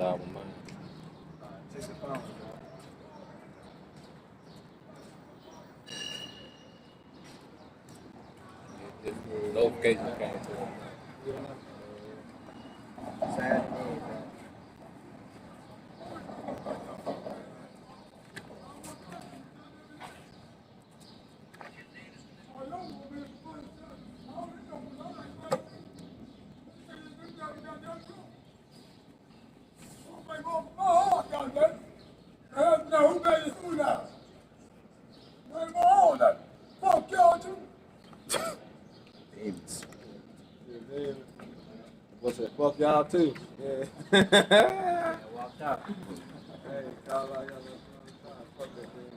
album, man. Just a phone. This notification came to him. Sad. Demons. What's that? Fuck y'all too. Yeah. Walked out. Hey, call out y'all. Fuck that thing.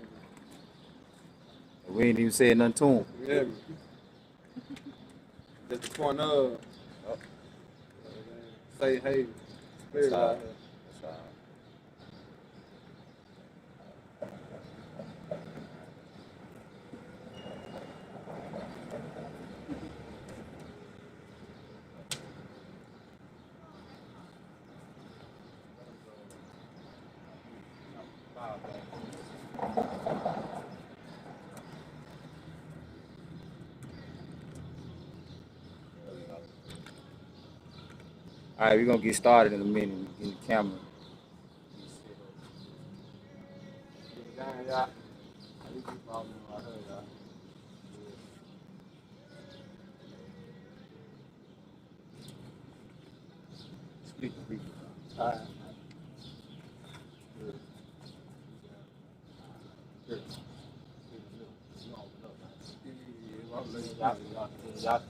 We ain't even said nothing to him. You hear me? Just the point of say hey, spirit That's out all. here. That's all. All right, we're gonna get started in a minute. Get the camera. Gang, y'all. At least you follow me. I heard y'all. Speak, speak. All right. Good. Y'all.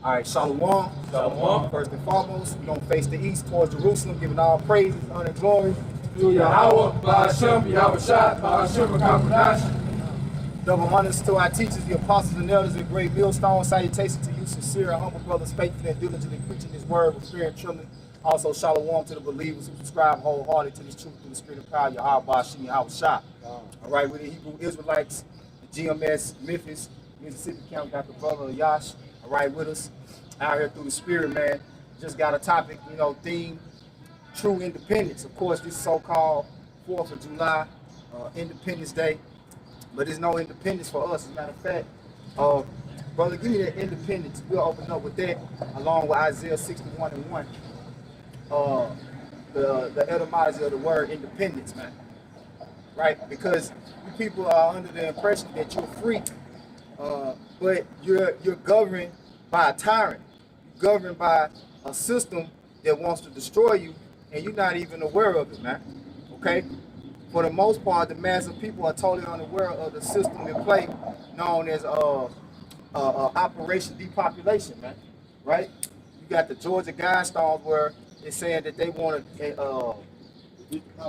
All right, Shalom. Shalom. First and foremost, we're going to face the east towards Jerusalem, giving all praises, honor, and glory. Through Yahweh, Ba'ashem, Yahweh Shah, Ba'ashem, Kamadash. Double honors to our teachers, the apostles and elders of Great Millstone. Salutations to you, sincere and humble brothers, faithful and diligently preaching this word with fear and trembling. Also, shalom to the believers who subscribe wholeheartedly to this truth through the spirit of power, Yahweh Ba'ashem, Yahweh Shah. All right, with the Hebrew Israelites, the GMS, Memphis, Mississippi County, got the brother Yash. All right, with us out here through the spirit, man. Just got a topic, theme, true independence. Of course, this so-called 4th of July, Independence Day. But there's no independence for us. As a matter of fact, brother, give me that independence. We'll open up with that, along with Isaiah 61:1. The etymology of the word independence, man. Right? Because you people are under the impression that you're free, but you're governed by a tyrant. You're governed by a system that wants to destroy you, and you're not even aware of it, man. Okay? For the most part, the mass of people are totally unaware of the system in play known as Operation Depopulation, man. Right? You got the Georgia Guidestones where it's saying that they want to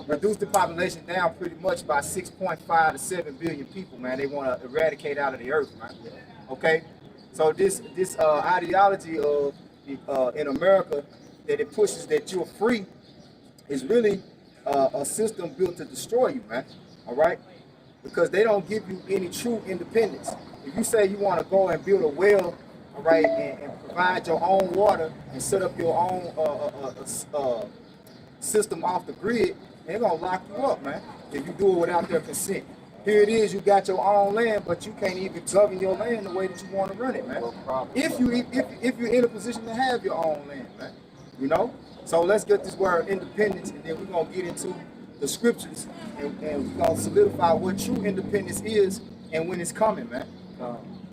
reduce the population down pretty much by 6.5 to 7 billion people, man. They want to eradicate out of the earth, man. Okay? So this ideology of in America that it pushes that you're free is really a system built to destroy you, man. All right? Because they don't give you any true independence. If you say you want to go and build a well, all right, and provide your own water and set up your own system off the grid, they're gonna lock you up, man. If you do it without their consent. Here it is, you got your own land, but you can't even govern your land the way that you want to run it, man. If you're in a position to have your own land, man. You know? So let's get this word independence, and then we're going to get into the scriptures, and we're going to solidify what true independence is and when it's coming, man.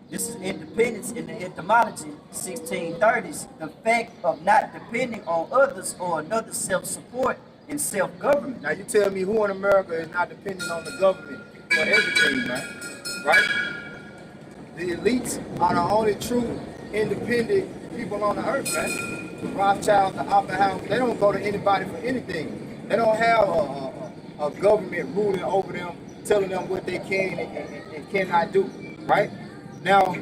This is independence in the etymology, 1630s, the fact of not depending on others or another self-support and self-government. Now you tell me who in America is not dependent on the government for everything, man, right? The elites are the only true independent people on the earth, man. The Rothschild, the Oppenheimer, they don't go to anybody for anything. They don't have a government ruling over them, telling them what they can and cannot do, right? Now,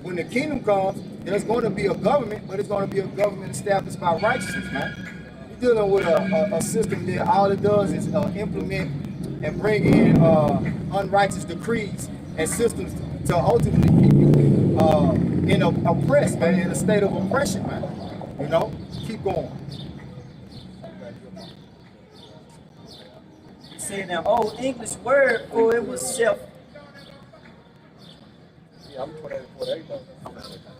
when the kingdom comes, there's going to be a government, but it's going to be a government established by righteousness, man. dealing with a system that all it does is implement and bring in unrighteous decrees and systems to ultimately keep you in a oppressed, man, in a state of oppression, man. You know, keep going. Saying that old English word for it was self, Yeah, I'm 28 though.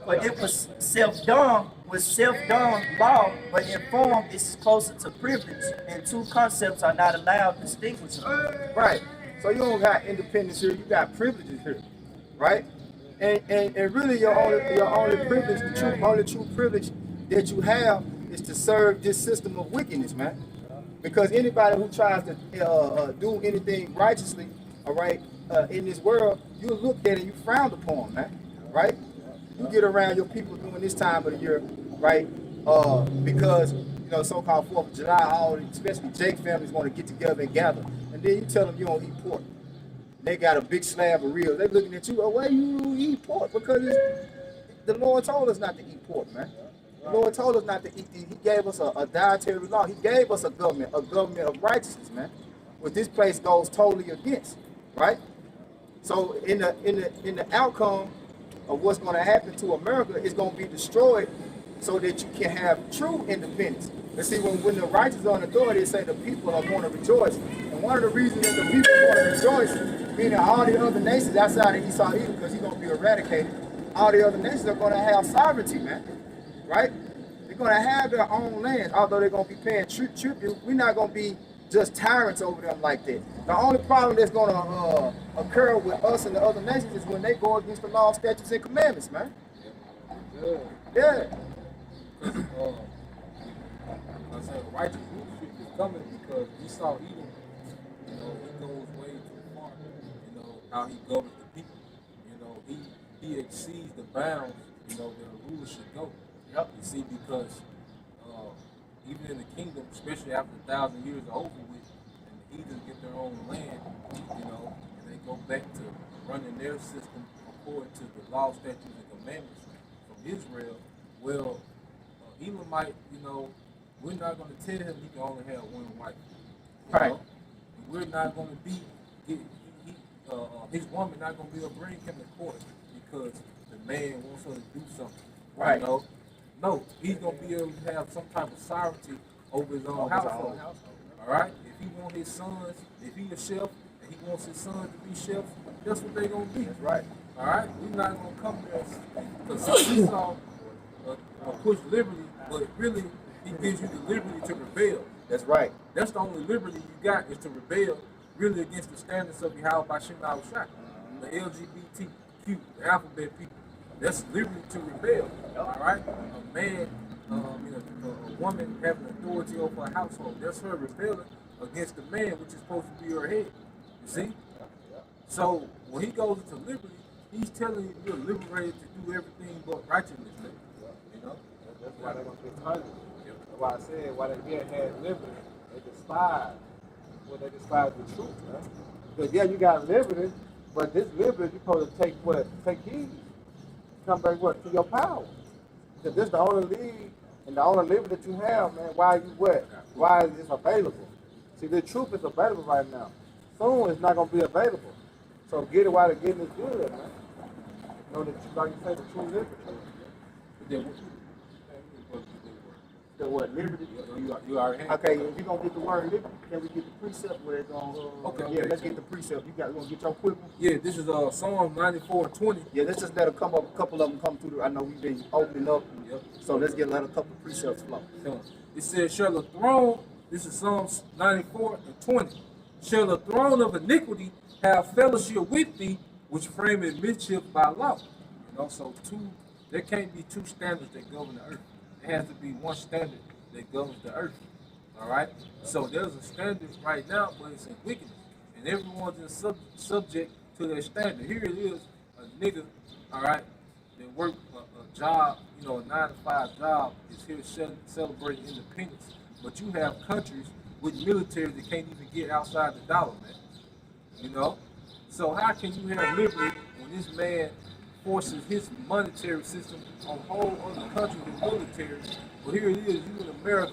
but it was self-dom, was self-dom law, but informed is closer to privilege, and two concepts are not allowed distinguishable. Right. So you don't got independence here, you got privileges here, right? And really your only privilege, the only true privilege that you have is to serve this system of wickedness, man. Because anybody who tries to do anything righteously, all right, in this world, you look at it, you frowned upon, man, right? You get around your people during this time of the year, right? Because you know, so-called 4th of July, all especially Jake families want to get together and gather, and then you tell them you don't eat pork. They got a big slab of ribs. They looking at you, oh, why you eat pork? Because the Lord told us not to eat pork, man. The Lord told us not to eat these. He gave us a dietary law. He gave us a government of righteousness, man. Which this place goes totally against, right? So in the outcome of what's going to happen to America is going to be destroyed, so that you can have true independence. And see, when the righteous are in authority, they say the people are going to rejoice. And one of the reasons that the people are going to rejoice, meaning all the other nations outside of Esau, Edom, because he's going to be eradicated, all the other nations are going to have sovereignty, man. Right? They're going to have their own lands, although they're going to be paying tribute. We're not going to be just tyrants over them like that. The only problem that's going to occur with us and the other nations is when they go against the law, statutes, and commandments, man. Yeah. I said righteous leadership is coming because we saw Edom, you know, he goes way too far, you know, how he governs the people. You know, he exceeds the bounds, you know, that a ruler should go. Yep. You see, because even in the kingdom, especially after 1,000 years are over with, and the heathens get their own land, you know, and they go back to running their system according to the law, statutes, and commandments from Israel. Well, Elamite, you know, we're not going to tell him he can only have one wife. Right. Know? We're not going to be, his woman not going to be able to bring him to court because the man wants her to do something. Right. You know? No, he's going to be able to have some type of sovereignty over his own household. All right? If he wants his sons, if he's a chef, and he wants his sons to be chefs, that's what they're going to be. That's right. All right? We're not going to come there because Esau push liberty, but really he gives you the liberty to rebel. That's right. That's the only liberty you got is to rebel really against the standards of Yahweh Bashim Al-Shai, the LGBTQ, the alphabet people. That's liberty to rebel. All right? A man, a woman having authority over a household, that's her rebelling against the man, which is supposed to be her head. You see? So when he goes into liberty, he's telling you you're liberated to do everything but righteousness. You know? That's why they're going to get punished. That's why I said, why they did have liberty, they despise. Well, they despise the truth, right? Because, yeah, you got liberty, but this liberty, you're supposed to take what? Take heed. Come back what? To your power. Because this is the only lead and the only liberty that you have, man. Why are you what? Why is this available? See, the truth is available right now. Soon it's not going to be available. So get it while the getting is good, man. You know, like you say, the true liberty. The what? Liberty? You already had Okay, if you're going to get the word liberty, can we get the precept where it's going to... Okay. Yeah, let's get the precept. You going to get your quick one? Yeah, this is Psalm 94:20. Yeah, let's just let a couple of them come through. I know we've been opening up. Yep. So let's let a couple of precepts flow. It says, shall the throne, this is Psalms 94:20. Shall the throne of iniquity have fellowship with thee, which frameth mischief by law? You know, so there can't be two standards that govern the earth. There has to be one standard that governs the earth. All right? So there's a standard right now, but it's in wickedness. And everyone's in subject to that standard. Here it is, a nigga, all right, that work a job, you know, a 9-to-5 job, is here celebrating independence. But you have countries with military that can't even get outside the dollar, man. You know? So how can you have liberty when this man forces his monetary system on whole other countries with military? But here it is, you in America,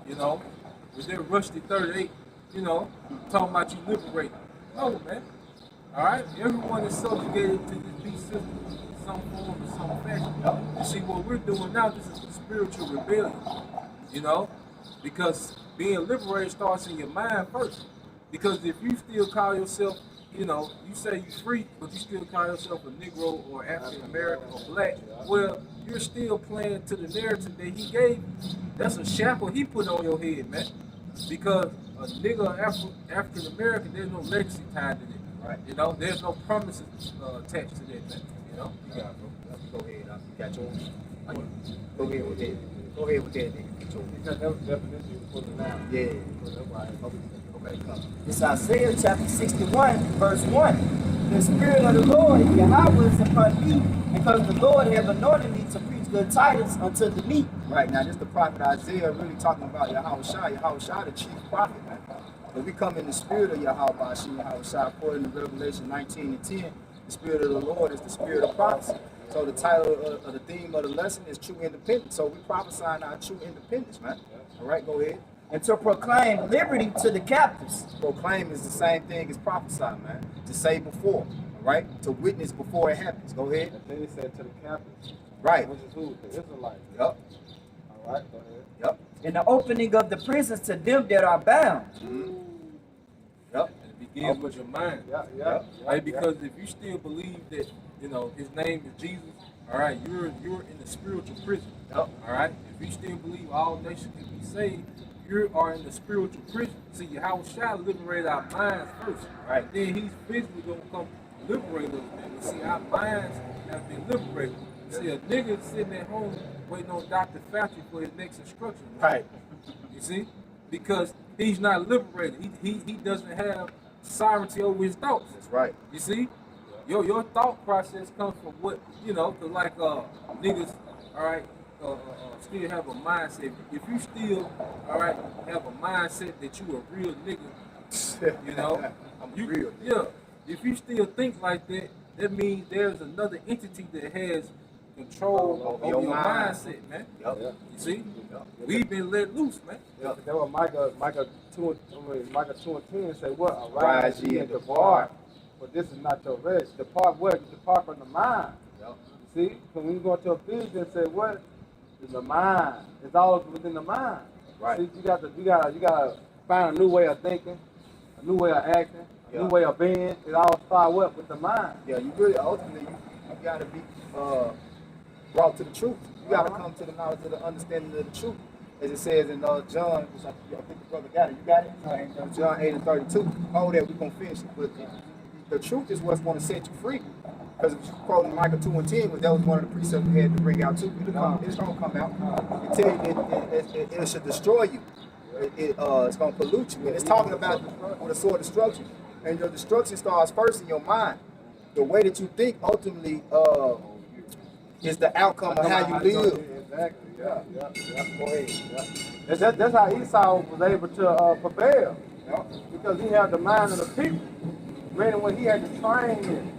you know, with their rusty 38, you know, talking about you liberating. No, man. All right? Everyone is subjugated to this beast system in some form or some fashion. You see, what we're doing now, this is the spiritual rebellion, you know, because being liberated starts in your mind first. Because if you still call yourself, you know, you say you're free, but you still call yourself a Negro or African American or black, well, you're still playing to the narrative that he gave you. That's a shackle he put on your head, man. Because a nigga African American, there's no legacy tied to it. Right. You know, there's no promises attached to that, man. You know? You got it, bro. Go ahead. You got yours. Go ahead with that. Go ahead with that, nigga. Get yours. Because that was the definition you put it down. Yeah. So that's why Okay, come. It's Isaiah chapter 61, verse 1. The Spirit of the Lord, Yahweh, is upon me, because the Lord hath anointed me to preach good tidings unto the meek. Right, now this the prophet Isaiah really talking about Yahweh Shai, the chief prophet, man. But we come in the spirit of Yahweh Shai, according to Revelation 19 and 10. The spirit of the Lord is the spirit of prophecy. So the title of the theme of the lesson is true independence. So we prophesying our true independence, man. All right, go ahead. And to proclaim liberty to the captives. Proclaim is the same thing as prophesy, man. To say before, all right? To witness before it happens. Go ahead. And then he said to the captives. Right. Which is who? The Israelites. Yep. All right, go ahead. Yep. And the opening of the prisons to them that are bound. Yep. And it begins with your mind. Yeah. Right? Because if you still believe that, you know, his name is Jesus, all right, you're in the spiritual prison. Yep. All right? If you still believe all nations can be saved, you are in the spiritual prison. See, Yahweh shall liberate our minds first. Right. Then he's physically going to come liberate us, man. But see, our minds have been liberated. See, a nigga sitting at home waiting on Dr. Fauci for his next instruction. Right. You see? Because he's not liberated. He doesn't have sovereignty over his thoughts. That's right. You see? Your thought process comes from what, you know, cause like niggas, all right, still have a mindset. If you still, all right, have a mindset that you a real nigga, you know, I'm real. yeah. If you still think like that, that means there's another entity that has control over your mindset, man. Yep. You see? Yep. We've been let loose, man. That's what Micah 2 and 10 say, what? Arise ye and depart. But this is not your rest. Depart what? You depart from the mind. Yep. See? So when you go to Ephesians and say what? It's the mind. It's all within the mind. Right. See, you gotta find a new way of thinking, a new way of acting, a new way of being. It all starts what? With the mind. Yeah, you really ultimately you gotta be brought to the truth. You gotta come to the knowledge of the understanding of the truth. As it says in John, which I think the brother got it. You got it? John 8 and 32. Hold that, we're gonna finish it. But the truth is what's gonna set you free. Because quoting Micah 2 and 10, that was one of the precepts we had to bring out too. It's gonna come out. It tell you it should destroy you. It's gonna pollute you. And it's talking about with a sword of destruction. And your destruction starts first in your mind. The way that you think ultimately is the outcome of how you live. Exactly. Yeah. Go ahead. Yeah. That's how Esau was able to prevail. Yeah. Because he had the mind of the people. Meaning when he had to train them.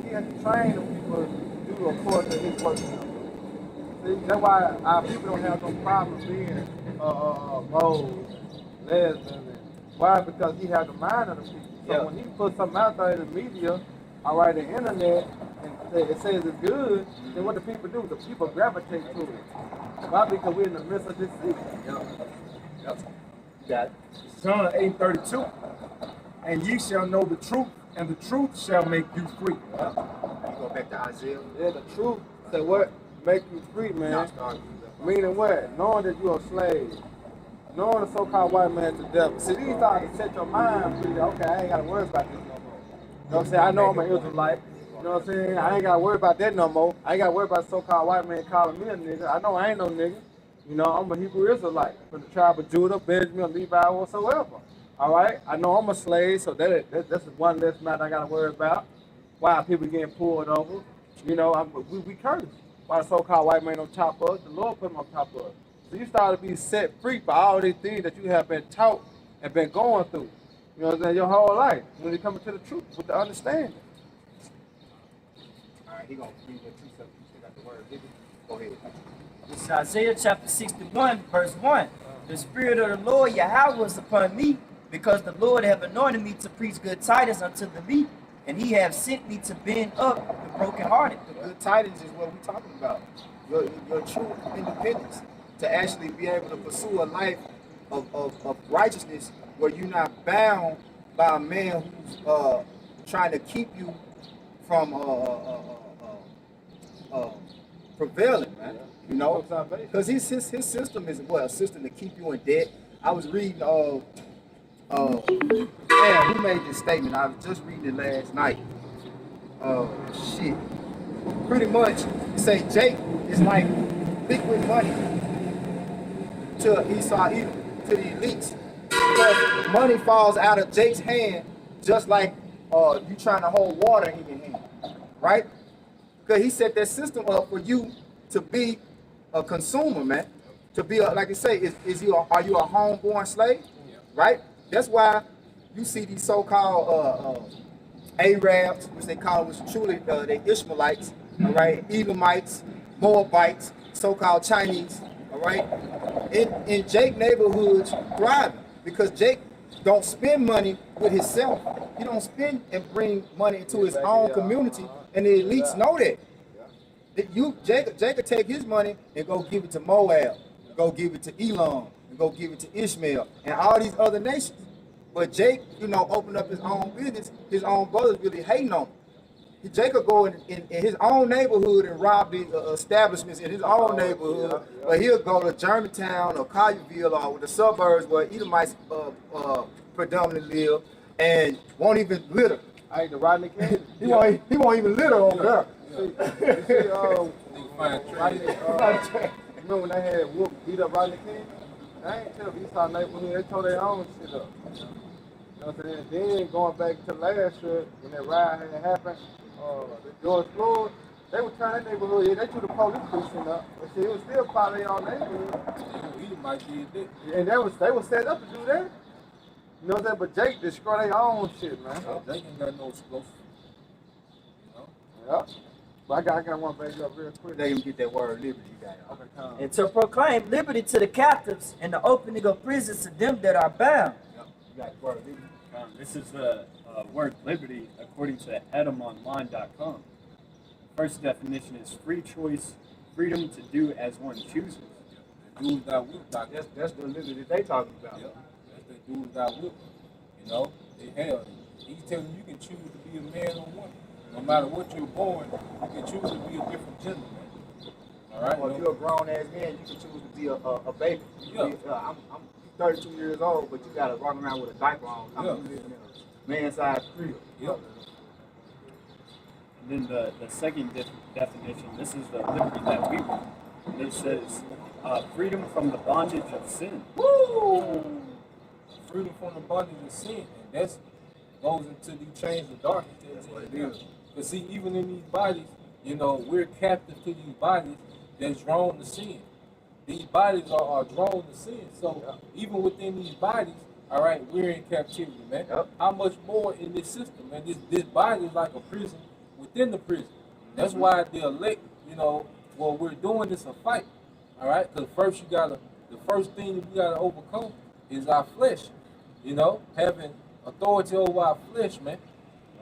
He had to train the people to do according to his work. See, that's why our people don't have no problem being bold, lesbian. Why? Because he had the mind of the people. So when he put something out there in the media, all right, the internet, and it says it's good, then what do people do? The people gravitate to it. Why? Because we're in the midst of this city. Yep. You got it. John 8:32. And ye shall know the truth, and the truth shall make you free. You go back to Isaiah. Yeah, the truth say what? Make you free, man. Meaning what? Knowing that you're a slave. Knowing the so-called white man's the devil. See, these thoughts to set your mind free. Okay, I ain't got to worry about this no more. You know what I'm saying? I know I'm an Israelite. You know what I'm saying? I ain't got to worry about that no more. I ain't got to worry about the so-called white man calling me a nigga. I know I ain't no nigga. You know, I'm a Hebrew Israelite from the tribe of Judah, Benjamin, Levi, whatsoever. All right? I know I'm a slave, so that's one less matter I got to worry about. Why people getting pulled over. You know, we curse. Why the so-called white man on top of us, the Lord put him on top of us. So you start to be set free by all these things that you have been taught and been going through. You know what I'm saying? Your whole life. When you come to the truth with the understanding. All right, he gonna read the precept. You still got the word. Go ahead. It's Isaiah chapter 61, verse 1. The Spirit of the Lord Yahweh is upon me, because the Lord have anointed me to preach good tidings unto the meek, and he have sent me to bend up the brokenhearted. The good tidings is what we're talking about. Your true independence to actually be able to pursue a life of righteousness where you're not bound by a man who's trying to keep you from prevailing, man. You know, because his system is a system to keep you in debt. I was reading man, who made this statement? I was just reading it last night. Shit. Pretty much, say Jake is like liquid money to Esau Edom, to the elites. Because money falls out of Jake's hand just like you trying to hold water in your hand, right? Because he set that system up for you to be a consumer, man. To be a, like you say, are you a homeborn slave, right? That's why you see these so-called Arabs, which they call was truly they Ishmaelites, all right, Edomites, Moabites, so-called Chinese, all right, in Jake neighborhoods thriving because Jake don't spend money with himself. He don't spend and bring money into his own community, and the elites know that. Jake could take his money and go give it to Moab, go give it to Elam, and go give it to Ishmael, and all these other nations. But Jake, opened up his own business. His own brothers really hating on him. Jake could go in his own neighborhood and rob the establishments in his own neighborhood, but he'll go to Germantown or Collierville or the suburbs where Edomites predominantly live and won't even litter. I ain't the Rodney King. He won't even litter over there. Remember when they had beat up Rodney King? They ain't tell Eastside neighborhood, they tore their own shit up. You know what I'm saying? Then going back to last year, when that riot had happened, the George Floyd, they were trying that neighborhood, they threw the police precinct up, but see, it was still part of their own neighborhood. And they were set up to do that. You know what I'm saying? But Jake destroyed their own shit, man. Jake ain't got no explosives. Yeah. But I got one back up real quick. They even get that word liberty you got. Okay, come on. And to proclaim liberty to the captives and the opening of prisons to them that are bound. You got the word liberty. This is the word liberty according to edomonline.com. First definition is free choice, freedom to do as one chooses. Dudes that will, That's the liberty they talking about. yeah, that's the dudes that will. He's telling you can choose to be a man or woman. No matter what you're born, you can choose to be a different gender, man. All right? Or if you're a grown ass man, you can choose to be a baby. Yeah. I'm 32 years old, but you gotta run around with a diaper on. Yeah. You living in a man-sized crib. Yep. And then the second definition, this is the liberty that we want. And it says freedom from the bondage of sin. Woo! Freedom from the bondage of sin. And that goes into the chains of darkness. That's what it is. Because see, even in these bodies, we're captive to these bodies that's drawn to sin. These bodies are drawn to sin. So even within these bodies, all right, we're in captivity, man. Yep. How much more in this system, man? This body is like a prison within the prison. That's why the elect, what we're doing is a fight. All right, because the first thing we gotta overcome is our flesh. Having authority over our flesh, man.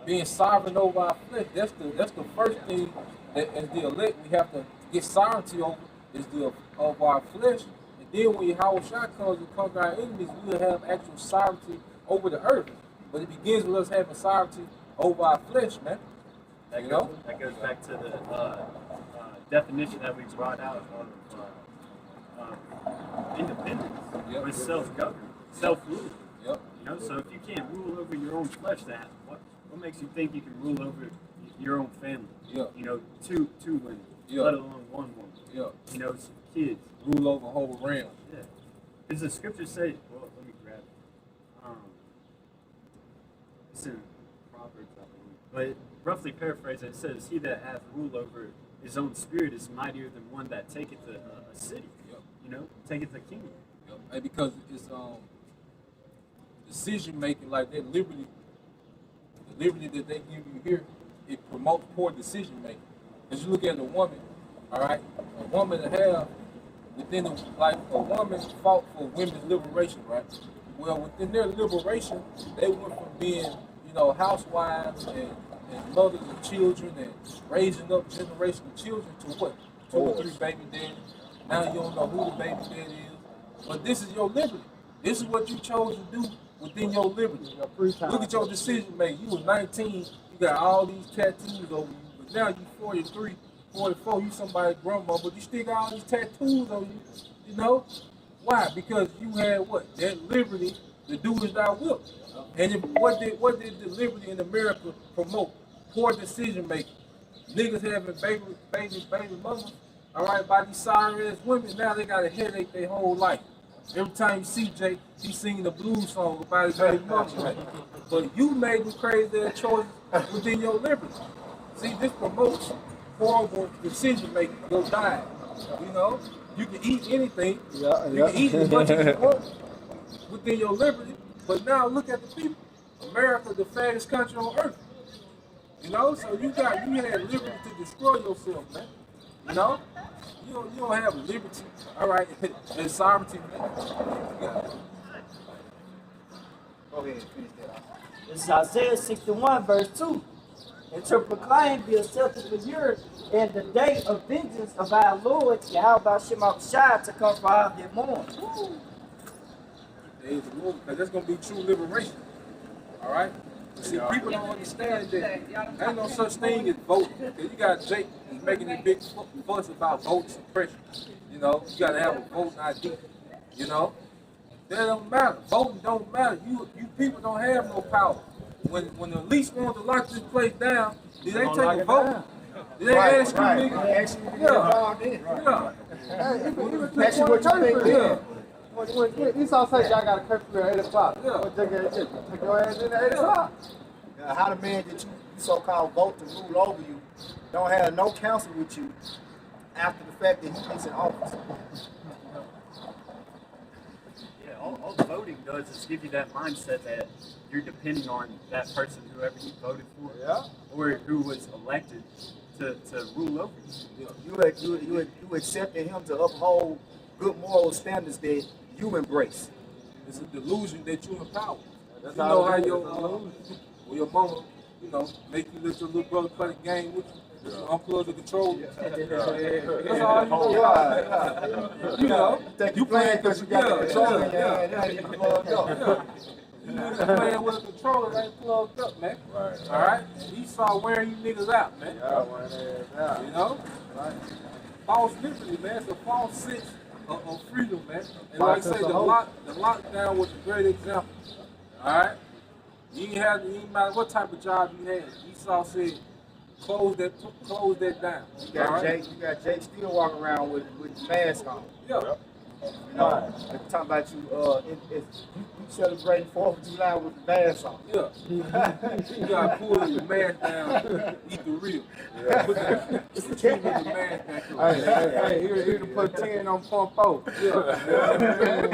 Being sovereign over our flesh. That's the first thing that as the elect we have to get sovereignty over is of our flesh. And then when Yahweh Shah comes and conquer our enemies, we'll have actual sovereignty over the earth. But it begins with us having sovereignty over our flesh, man. That goes back to the definition that we brought out of independence. Yep. With self-government, self-rule. Yep. So if you can't rule over your own flesh, what makes you think you can rule over your own family? Yeah. Two women, Yeah. let alone one woman. Yeah. Some kids. Rule over whole realm. Yeah. Does the scripture say? Well, let me grab it. It's in Proverbs, I believe. But roughly paraphrasing, it says, "He that hath rule over his own spirit is mightier than one that taketh a city." Yep. Taketh a kingdom. Yep. And because it's decision making, like that liberty, the liberty that they give you here, it promotes poor decision making. As you look at a woman, all right, a woman to have within like a woman fought for women's liberation, right? Well, within their liberation, they went from being, housewives and mothers of children and raising up generation of children to what? 2 or 3 baby daddies. Now you don't know who the baby daddy is. But this is your liberty. This is what you chose to do within your liberty. Look at your decision making. You was 19, you got all these tattoos over you, but now you 43, 44, you somebody's grandma, but you still got all these tattoos on you. You know? Why? Because you had what? That liberty to do as thou wilt. And what did the liberty in America promote? Poor decision making. Niggas having baby mamas, all right, by these sorry ass women. Now they got a headache their whole life. Every time you see Jay, he's singing a blues song about his baby mama. But you made them crazy ass choices within your liberty. See, this promotes horrible decision making. Your diet. You know, you can eat anything. You can eat as much as you want within your liberty. But now look at the people. America, the fattest country on earth. You know, so you had liberty to destroy yourself, man. You know, you don't have liberty, all right, and sovereignty, man. Go ahead and finish that off. This is Isaiah 61, verse 2. And to proclaim the acceptable year and the day of vengeance of our Lord, Yahweh Shema Shai, to come for our their mourn. Days of Lord, because that's going to be true liberation, all right? See, people don't understand that ain't no such thing as voting. You got Jake who's making a big fuss about vote suppression. You know, you got to have a voting ID. You know, that don't matter. Voting don't matter. You people don't have no power. When the police want to lock this place down, did they take a vote? Did they ask you, nigga? Yeah. Ask you what you think. Yeah. These all say y'all got a curfew at 8 o'clock. Yeah. Take your ass in at 8 o'clock. How the man that you so-called vote to rule over you don't have no counsel with you after the fact that he gets in office? Yeah, all voting does is give you that mindset that you're depending on that person, whoever you voted for, or who was elected to rule over you. You accepting him to uphold good moral standards that you embrace. It's a delusion that you empower. That's You know how how your mama, make you let your little brother play the game with you, unplug the controller. That's all you know. You know, You playing because you got the control in your hand, that ain't plugged up. you niggas playing with a controller that ain't plugged up, man. All right, Esau wearing you niggas out, man. You know, false liberty, man. It's a false sense of freedom, man. And like I say, the lockdown was a great example. All right. You didn't matter what type of job you had. Esau said, close that down. You got Jake still walking around with mask on. Yeah. You know, they're talking about you celebrating 4th of July with the mask on. Yeah. You gotta pull your mask down, eat the real. Put the mask back on. Hey, here to put 10 on pump 4. Yeah.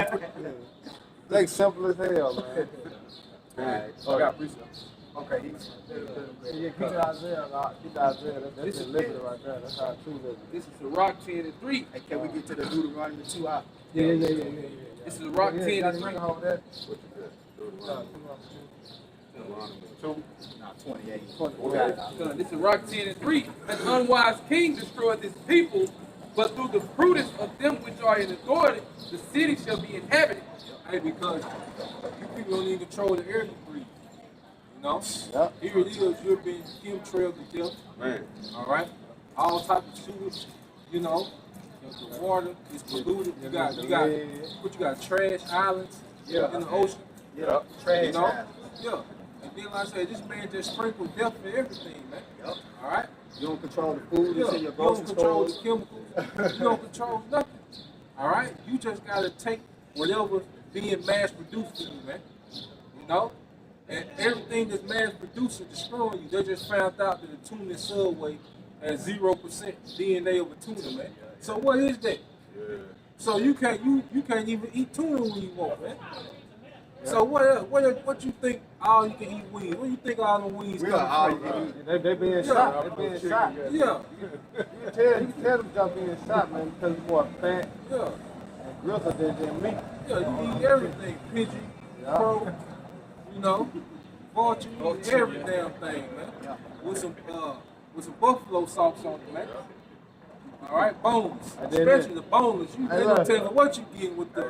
Like simple as hell, man. Alright. I got appreciate. Okay. Yeah, keep it Isaiah. Keep it Isaiah. That's the liberty right there. That's our true liberty. This is the Rock 10 and 3. Hey, can we get to the Deuteronomy 2 out? Yeah. This is the Rock 10 and 3. Hold that. Nah, 28. This is Rock 10 and 3. An unwise king destroyed his people, but through the prudence of them which are in authority, the city shall be inhabited. Hey, because you people don't even control the air you breathe. You know? Yep. Here it is, you're being chemtrailed to death. Man. All right? All type of sewage, the water is polluted. You got trash islands in the ocean. Yeah. Trash. You know? Yeah. And then like I said, this man just sprinkled death for everything, man. Yep. All right? You don't control the food Yeah. that's in You your don't grocery control the stores. chemicals. You don't control nothing. All right? You just got to take whatever's being mass produced to you, man. You know? And everything that's mass produced is destroying you. They just found out that the tuna Subway has 0% DNA of a tuna, man. So what is that? So you can't even eat tuna when you want, man. So what you think all you can eat wings? Where you think all the wings We are all come you from? can eat. They being shot. They being shot. Yeah, You can tell them jump being shot, man, because it's more fat yeah, and grosser than meat. yeah. You eat everything, pigeon, crow, you know, vulture. You eat every damn thing, man. With some buffalo sauce on it, man. All right, bones, And then especially the boneless. You Hey, ain't gonna look. tell me what you get with the.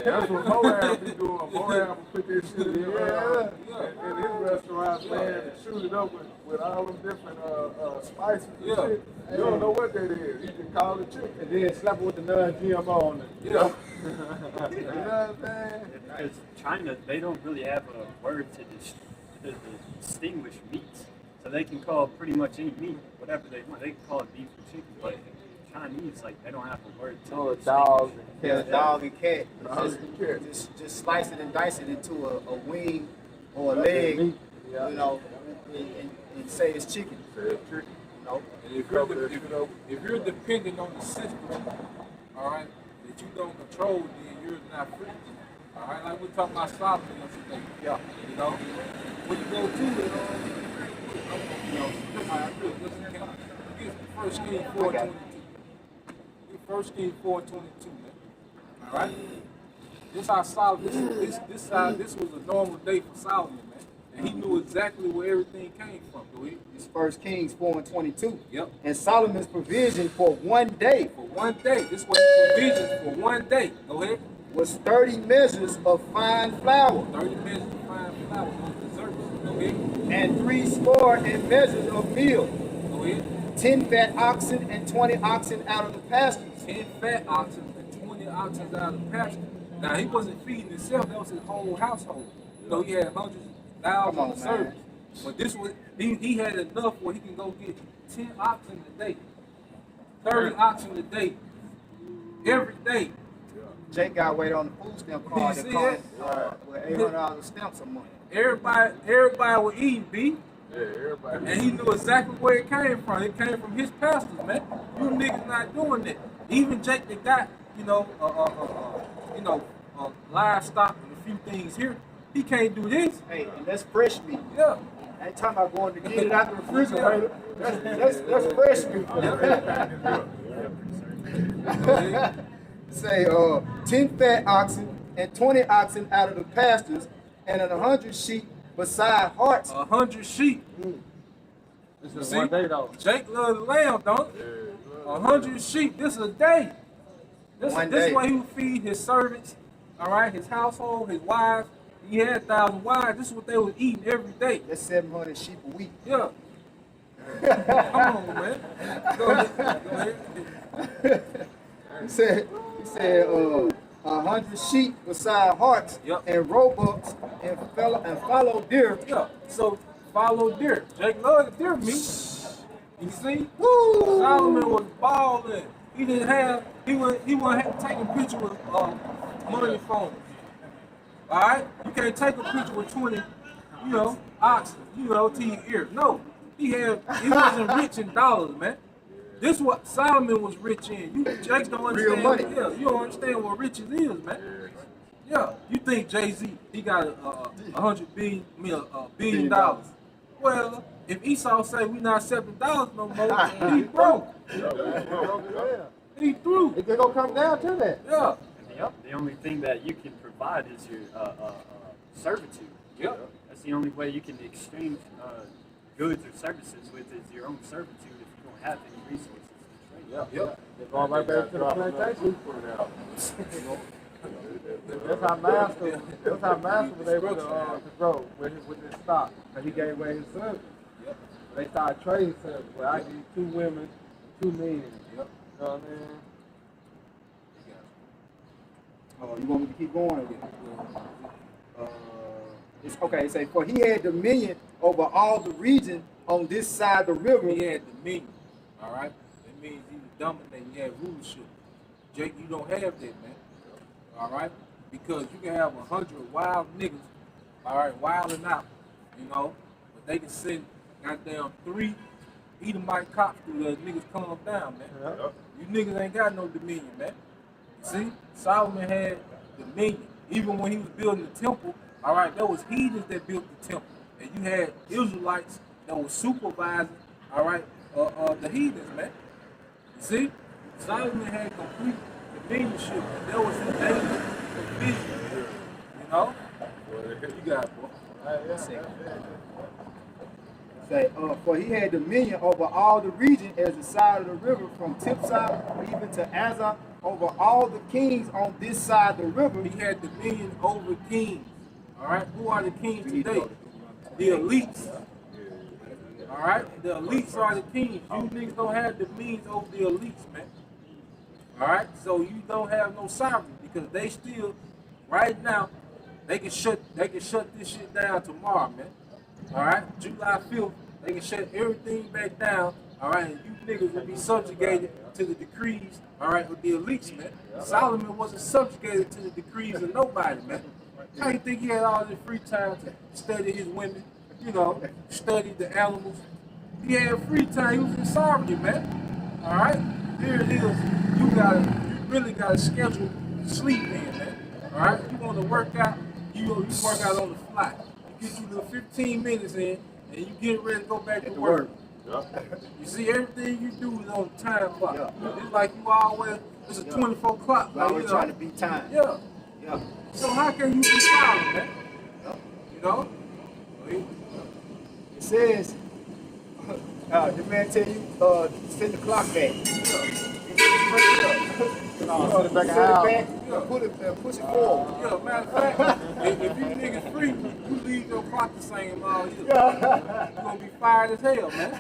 That's what Moab be doing. Moab will put this shit in, in his restaurant, man, and shoot it up with all them different spices and Yeah. shit. You don't know what that is. You just call it chicken. And then slap it with the non-GMO on it. Yeah. You know what I'm saying? Because China, they don't really have a word to distinguish meats. So they can call pretty much any meat whatever they want. They can call it beef or chicken, but Chinese, like, they don't have a word to Oh, distinguish. dog. Yeah, dog and cat. Dog and cat. Just slice it and dice it into a wing or a leg, Meat. Yeah. you know, and say it's chicken. You know? And if you're dependent on the system, all right, that you don't control, then you're not free. All right, like we talking about Solomon yesterday. Yeah. You know, when you go to it, you know, listen, get First King 4:22. Get First King 4:22, man. All right. This how Solomon. This was a normal day for Solomon, man, and he knew exactly where everything came from. Go ahead. It's 1 Kings 4:22. Yep. And Solomon's provision for one day For one day. This was the provisions for one day. Go ahead. was 30 measures of fine flour 30 measures of fine flour on desserts. Go ahead. and 80 measures of meal, Go ahead. 10 fat oxen and 20 oxen out of the pastures. 10 fat oxen and 20 oxen out of the pasture. Now, he wasn't feeding himself. That was his whole household. You know, he had hundreds, thousands Come on, of man. servants. But this was, he had enough where he can go get 10 oxen a day, 30 oxen a day, every day. Jake got weight on the food stamp card You that see comes it? with $800 stamps a month. Everybody was eating, B. Yeah, everybody. And he knew exactly where it came from. It came from his pastors, man. You niggas not doing that. Even Jake that got, livestock and a few things here, he can't do this. Hey, and that's fresh meat. Yeah. I ain't talking about going to get it out the refrigerator. That's fresh meat. Say 10 fat oxen and 20 oxen out of the pastures, and 100 sheep beside hearts. 100 sheep. This is See? one day, though. Jake loved the lamb, don't he? 100 sheep. This is a day. This One is day. what he would feed his servants, all right, his household, his wives. He had 1,000 wives. This is what they was eating every day. That's 700 sheep a week. Yeah. Come on, man. Go ahead. He said 100 sheep beside hearts Yep. and roebucks and fallow deer. Yeah. So follow deer. Jake loved deer meat. You see? Woo! Solomon was balling. He didn't have. He wasn't taking pictures with money phones. All right. You can't take a picture with 20, oxen, to your ear. No. He wasn't rich in dollars, man. This is what Solomon was rich in. You Jake don't understand. Real money. Yeah, you don't understand what riches is, man. Yeah, you think Jay-Z, he got $100 billion dollars. Well, if Esau say we not $7 no more, he broke. He through. It's gonna come down to that. Yeah. The only thing that you can provide is your servitude. Yep. That's the only way you can exchange goods or services with is your own servitude if you don't have any resources to trade. Yep. They're going right back to the plantation. That's how master was able to grow with his stock. And he gave away his service. Yep. They started trading service. Well, I need 2 women, 2 men. Yep. You know what I mean? Oh, you want me to keep going? It's okay. Say, for he had dominion over all the region on this side of the river. He had dominion. All right. That means he was dominating. He had rulership. Jake, you don't have that, man. All right. Because you can have 100 wild niggas. All right, wilding out. But they can send goddamn 3 Edomite cops through the niggas calm down, man. Yeah. You niggas ain't got no dominion, man. See, Solomon had dominion. Even when he was building the temple, All right, there was heathens that built the temple, and you had Israelites that were supervising. All right, the heathens, man. You see, Solomon had complete dominionship, and there was his daily provision. You know, you got it, boy. Say, for he had dominion over all the region as the side of the river from Tipsah even to Azar, over all the kings on this side of the river. He had dominion over kings. All right, who are the kings today? The elites. All right, the elites are the kings. You niggas don't have dominion over the elites, man. All right, so you don't have no sovereignty because they still, right now, they can shut this shit down tomorrow, man. All right, July 5th, they can shut everything back down. All right, and you niggas will be subjugated to the decrees. All right, with the elites, man. Solomon wasn't subjugated to the decrees of nobody, man. How you think he had all this free time to study his women? You know, study the animals. He had free time. He was in sovereignty, man. All right, here it is. You really gotta schedule sleep in, man. All right, you want to work out, you work out on the fly. You get you little 15 minutes in, and you get ready to go back to work. You see, everything you do is on the time clock. It's like you always, it's a 24 clock. I was trying to beat time. Yeah. Yeah. So how can you be silent, man? You know? It says, the man tell you, set the clock back. No, sit it back Set out. it back, push it forward. Yeah, matter of fact, if you niggas free, you leave your clock the same all year. You're gonna be fired as hell, man.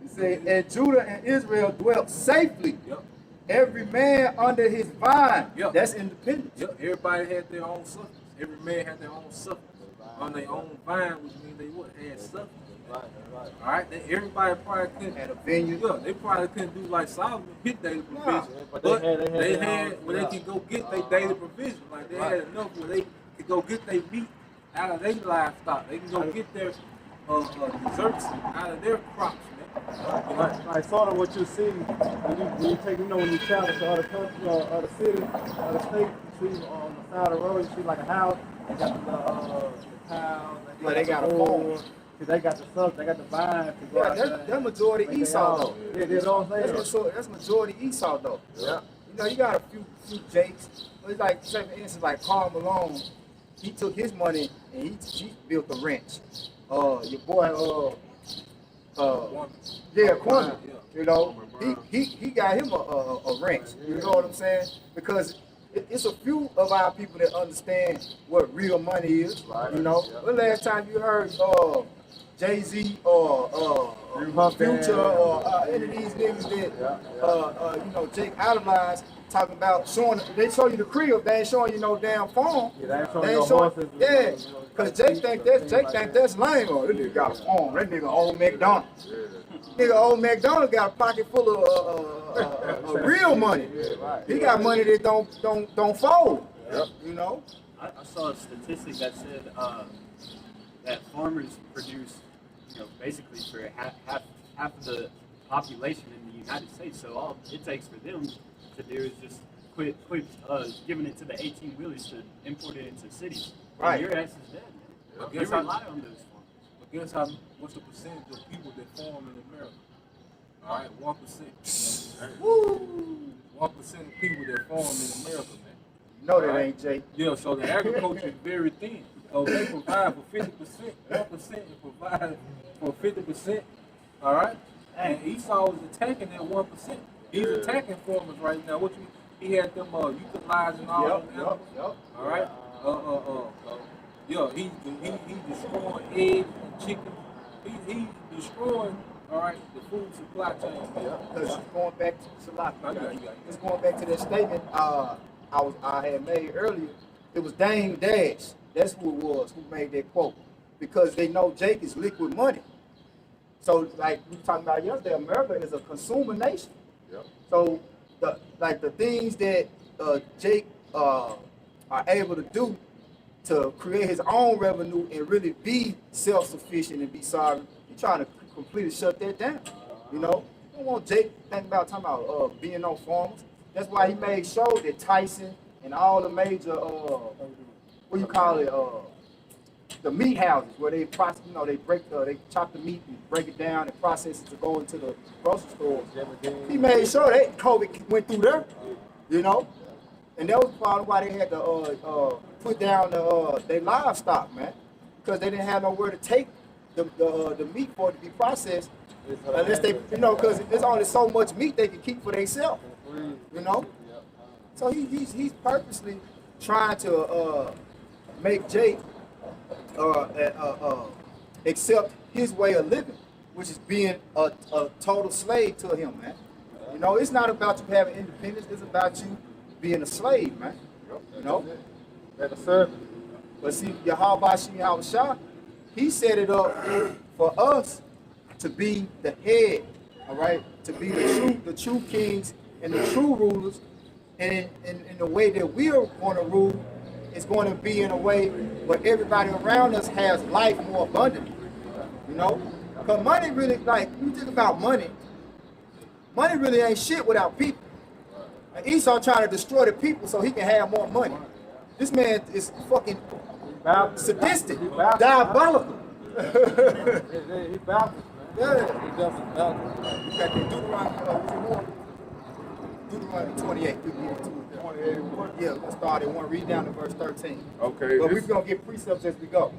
He said, and Judah and Israel dwelt safely, Yep. every man under his vine. Yep. That's independence. Yep. Everybody had their own substance. Every man had their own substance. On their own vine, which means they what? Had substance. All right, everybody probably couldn't. Had a vineyard. Yeah, they probably couldn't do like Solomon, hit daily provision. but But they they had had where they could go get their daily provision. Like they had enough where they could go get their meat out of their livestock. They can go get their desserts out of their crops, man. Like sort of what you see when you take, when you travel to other countries or other cities, other states, you see on the side of the road, you see like a house, they got the cows, They got a corn, farm. they got the stuff, they got the vines to go Yeah, out there. they're majority Make Esau their though. own. Yeah, you know what I'm saying? That's majority Esau though. Yeah. You know, you got a few Jakes. But it's like, say for instance, like Karl Malone, he took his money and he built a ranch. Your boy, Kwame, you know, he got him a ranch. You know what I'm saying? Because it's a few of our people that understand what real money is. You know, when last time you heard Jay-Z or Future or any of these niggas that you know, Jake idolized, talking about showing, they show you the crib, they ain't showing you no damn farm. Yeah, they ain't showing They your ain't showing, horses. yeah, because Jake think that's lame. Oh, this nigga got a farm. That nigga old McDonald's. Nigga old McDonald got a pocket full of real money. He got money that don't fold. You know. I saw a statistic that said that farmers produce, you know, basically for half of the population in the United States. So all it takes for them to do is just quit giving it to the 18-wheelers to import it into cities. Right. And your ass is dead, man. They rely on those farmers. But guess what's the percentage of people that farm in America? All right, 1%. Woo! 1% of people that farm in America, man. No, that ain't Jake. Yeah, so the agriculture is very thin. So they provide for 50%, 1% is provided for 50%. All right? And Esau is attacking that 1%. He's attacking farmers right now. He had them utilizing all them animals. All right? Yeah, he destroying eggs and chicken. He destroying, all right, the food supply chain. Because going back to Salah, I got you. just going back to that statement I had made earlier, it was Dame Dash. That's who it was who made that quote. Because they know Jake is liquid money. So like we were talking about yesterday, America is a consumer nation. So the things that Jake are able to do to create his own revenue and really be self-sufficient and be sovereign, he's trying to completely shut that down. You know, you don't want Jake talking about being on farmers. That's why he made sure that Tyson and all the major what you call it, the meat houses where they process, they chop the meat and break it down and process it to go into the grocery stores. He made sure that COVID went through there, and that was probably why they had to put down their livestock, man, because they didn't have nowhere to take the meat for it to be processed, unless they, because there's only so much meat they can keep for themselves, So he's purposely trying to make Jake accept his way of living, which is being a total slave to him, man. It's not about you having independence, it's about you being a slave, man. That a servant. But see, Yahweh Shah, he set it up for us to be the head, all right? To be the true kings and the true rulers. And in the way that we are going to rule, it's going to be in a way where everybody around us has life more abundantly. Because money really, like, you think about money really ain't shit without people. And Esau trying to destroy the people so he can have more money. This man is fucking sadistic, diabolical. He balanced, man. Yeah. He definitely balanced. You got that Deuteronomy 28. We can get into it. 28. Yeah, we'll start at 1. Read down to verse 13. Okay. But we're going to get precepts as we go.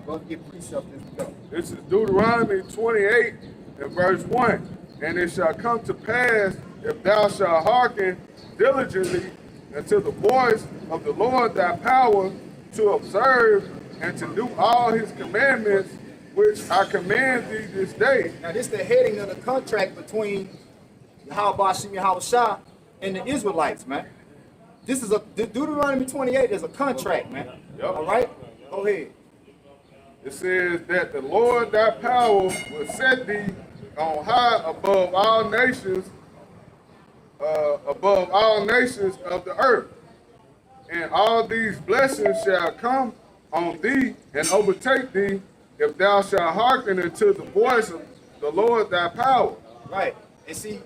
We'll get precepts as we go. This is Deuteronomy 28 and verse 1. And it shall come to pass, if thou shalt hearken diligently unto the voice of the Lord thy power, to observe and to do all his commandments, which I command thee this day. Now, this is the heading of the contract between Yahweh Shah and the Israelites, man. This is Deuteronomy 28 is a contract, man. Yep. All right? Go ahead. It says that the Lord thy power will set thee on high above all nations of the earth. And all these blessings shall come on thee and overtake thee, if thou shalt hearken unto the voice of the Lord thy power. Right. And see,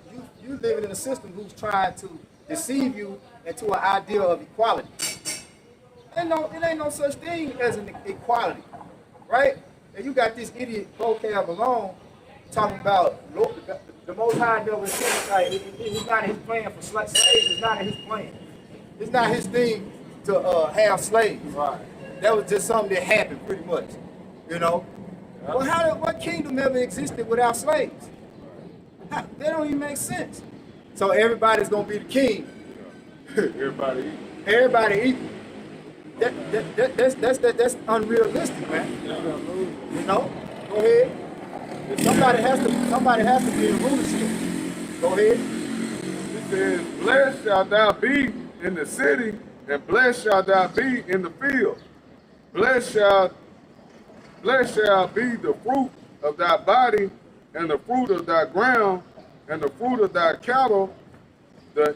you living in a system who's trying to deceive you into an idea of equality. It ain't no such thing as an equality, right? And you got this idiot vocab alone talking about the Most High never said, like, it's not his plan for slaves. It's not his plan. It's not his thing to have slaves. Right. That was just something that happened, pretty much. Well, what kingdom ever existed without slaves? That don't even make sense. So everybody's gonna be the king. Everybody eat. Everybody equal. That's unrealistic, man. Go ahead. Somebody has to be in rulership. Go ahead. It says, blessed shalt thou be in the city, and blessed shalt thou be in the field. Blessed shall be the fruit of thy body, and the fruit of thy ground, and the fruit of thy cattle, the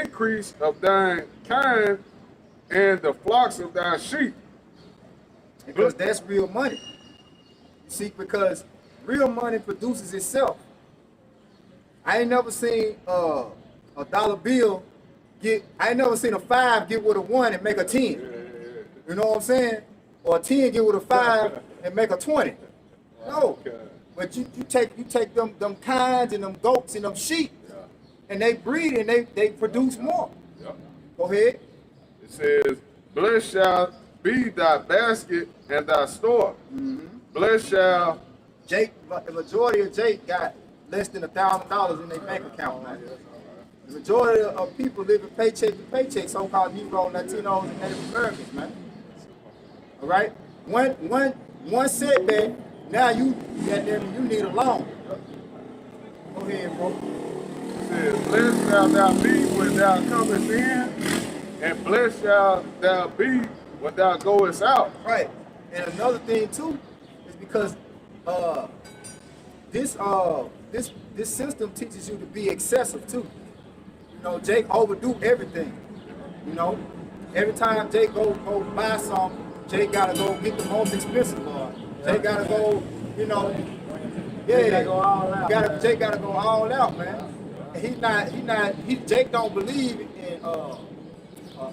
increase of thine kind, and the flocks of thy sheep. Because that's real money. See, because real money produces itself. I ain't never seen a dollar bill I ain't never seen a 5 get with a 1 and make a 10. You know what I'm saying? Or a 10 get with a 5 and make a 20. No. But you take them kinds and them goats and them sheep, and they breed and they produce more. Go ahead. It says, blessed shall be thy basket and thy store. Blessed shall... The majority of Jake got less than $1,000 in their bank account, man. The majority of people living paycheck to paycheck, so-called Negro, Latinos, and Native Americans, man. All right? One setback, now you need a loan. Go ahead, bro. It says, blessed shall thou be when thou comest in, and blessed shall thou be when thou goest out. Right. And another thing too is because this system teaches you to be excessive too. Jake overdo everything. Every time Jake go buy something, Jake gotta go get the most expensive one. Jake gotta go, Jake gotta go all out, man. And Jake don't believe in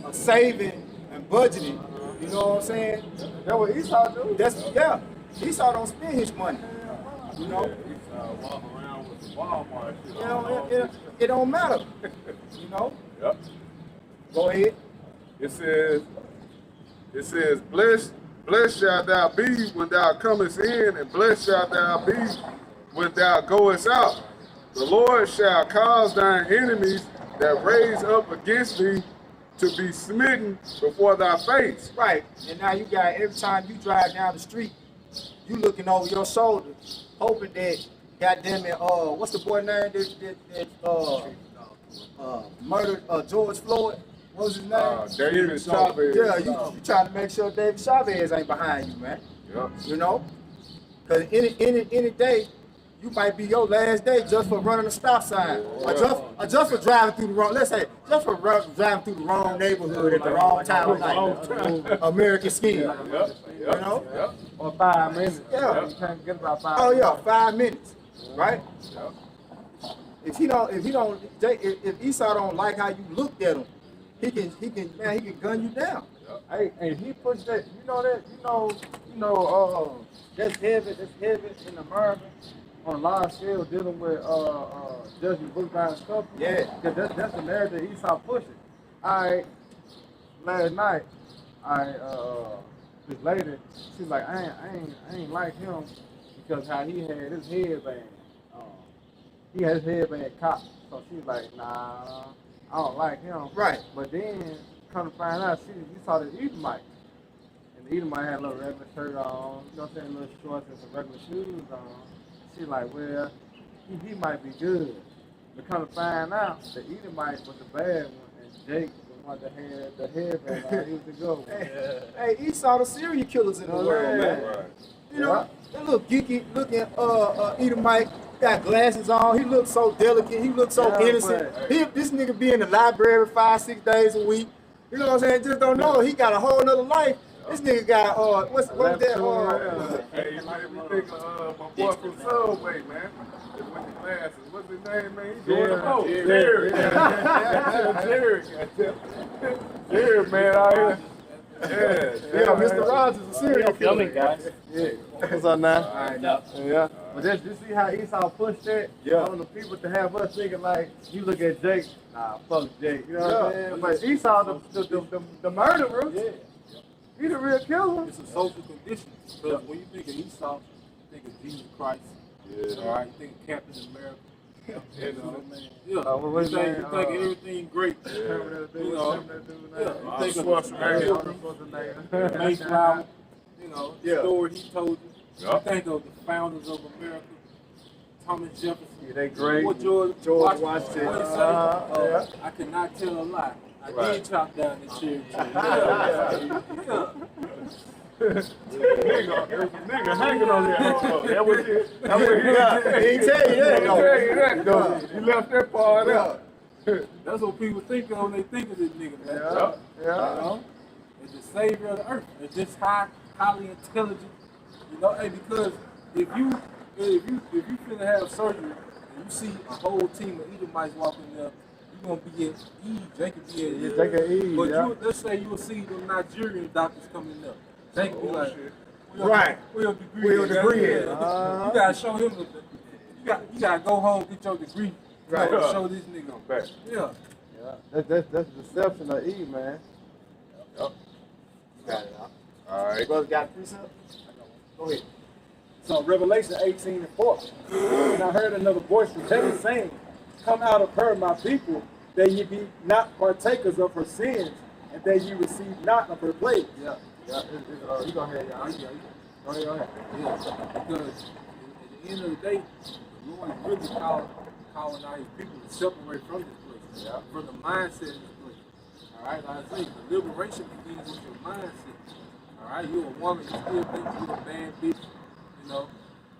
a saving and budgeting. You know what I'm saying? That's what Esau do. Yeah. Esau don't spend his money. You know? Walk around with the Walmart shit. It don't matter. You know? Yep. Go ahead. It says, blessed shalt thou be when thou comest in, and blessed shalt thou be when thou goest out. The Lord shall cause thine enemies that raise up against thee to be smitten before thy face. Right. And now you got, every time you drive down the street, you looking over your shoulder, hoping that, goddamn it, what's the boy name that murdered George Floyd? What was his name? David Chavez. Yeah, you trying to make sure David Chavez ain't behind you, man. Yep. You know? Because any day, you might be your last day just for running a stop sign. Or just for driving through the wrong, let's say, just for driving through the wrong neighborhood at the wrong time of night. American scheme. Yep. You know? Yep. Or 5 minutes. Yeah. You can't get about 5 Oh minutes. yeah, 5 minutes. Right? Yep. If Esau don't like how you looked at him, he can gun you down. Hey, and he pushed that. You know, that's heavy in America on a large scale dealing with judging book by its cover. Yeah. Cause that's the narrative Esau pushing. Last night, this lady, she's like, I ain't like him because how he had his headband. He had his headband cocked. So she's like, nah, I don't like him. Right. But then, come to find out, you saw the Edomite. And the Edomite had a little regular shirt on, you know what I'm saying, little shorts and some regular shoes on. She's like, well, he might be good. But come to find out, the Edomite was the bad one, and Jake, the one that had the headband on, he was the good one. Hey, Esau the serial killers in the world, man. Right. You know, that little geeky looking Edomite got glasses on. He looks so delicate. He looks so innocent. This nigga be in the library 5-6 days a week. You know what I'm saying? Just don't know. He got a whole nother life. This nigga got what's that? Hey, you made me think of my boy from Subway, man. With the glasses. What's his name, man? He's doing the most. Jerry. Jerry, man, out here. Yeah, Mr. Rogers is a serial killer. guys. Yeah. What's up now? All right, now. Yeah. But you see how Esau pushed that on the people to have us thinking like, you look at Jake, nah, fuck Jake. You know what I'm saying? But Esau, the murderer, he the real killer. It's a social condition. Because when you think of Esau, you think of Jesus Christ. Yeah. All right, you think of Captain America. Yeah. You know, yeah. what You his think name, of everything great. You know, you think of Mayflower. You know, the story he told you. You think of the founders of America, Thomas Jefferson. Yeah, they great. What George Washington. What he say? I cannot tell a lie. I did chop down the cherry tree. Yeah. Nigga hanging on there. That what he got. He ain't tell you that. No. You left that part out. That's what people think of when they think of this nigga, man. You know? It's the savior of the earth. It's just highly intelligent. You know, hey, because if you finna have surgery and you see a whole team of Edomites walking there, you're gonna be at E. Jake be at E. Jake at E, But let's say you will see the Nigerian doctors coming up. Jake be like, Right. Where your degree at? You gotta show him you gotta go home, get your degree. Right. You gotta show this nigga back. Yeah. That's the deception of Eve, man. Got it. All right. Brother got a precept? Go ahead. So Revelation 18:4. And I heard another voice from heaven saying, come out of her, my people, that ye be not partakers of her sins, and that ye receive not of her plagues. Yeah. You go ahead, y'all. Go ahead. Yeah, because at the end of the day, the Lord is really calling out his people to separate from this place, from the mindset of this place. All right, like I say, the liberation begins with your mindset. All right, you're a woman, you still think you're a bad bitch, you know,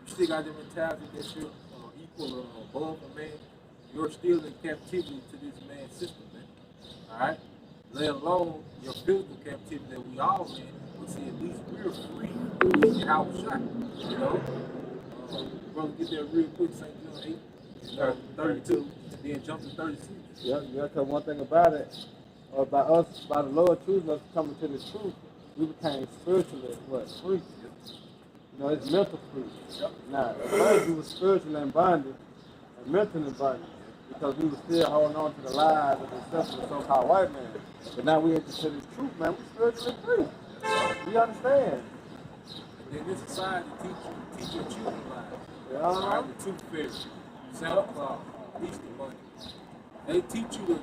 you still got the mentality that you're equal or above a man. You're still in captivity to this man's system, man. All right, let alone your physical captivity that we all in. But see, at least we're free in our shot, you know. Brother, get there real quick, St. John 8, 32, and then jump to 36. Yeah, because one thing about it, by us, by the Lord choosing us to come into the truth, we became spiritually what? Free. You know, it's mental free. Now, at first we were spiritually in bondage and mentally in bondage because we were still holding on to the lies of the so-called white man. But now we into the truth, man. We're spiritually free. We understand. And then this society teach your children lies. Yeah. Right? The tooth fairy, Santa Claus, Easter Bunny. They teach you to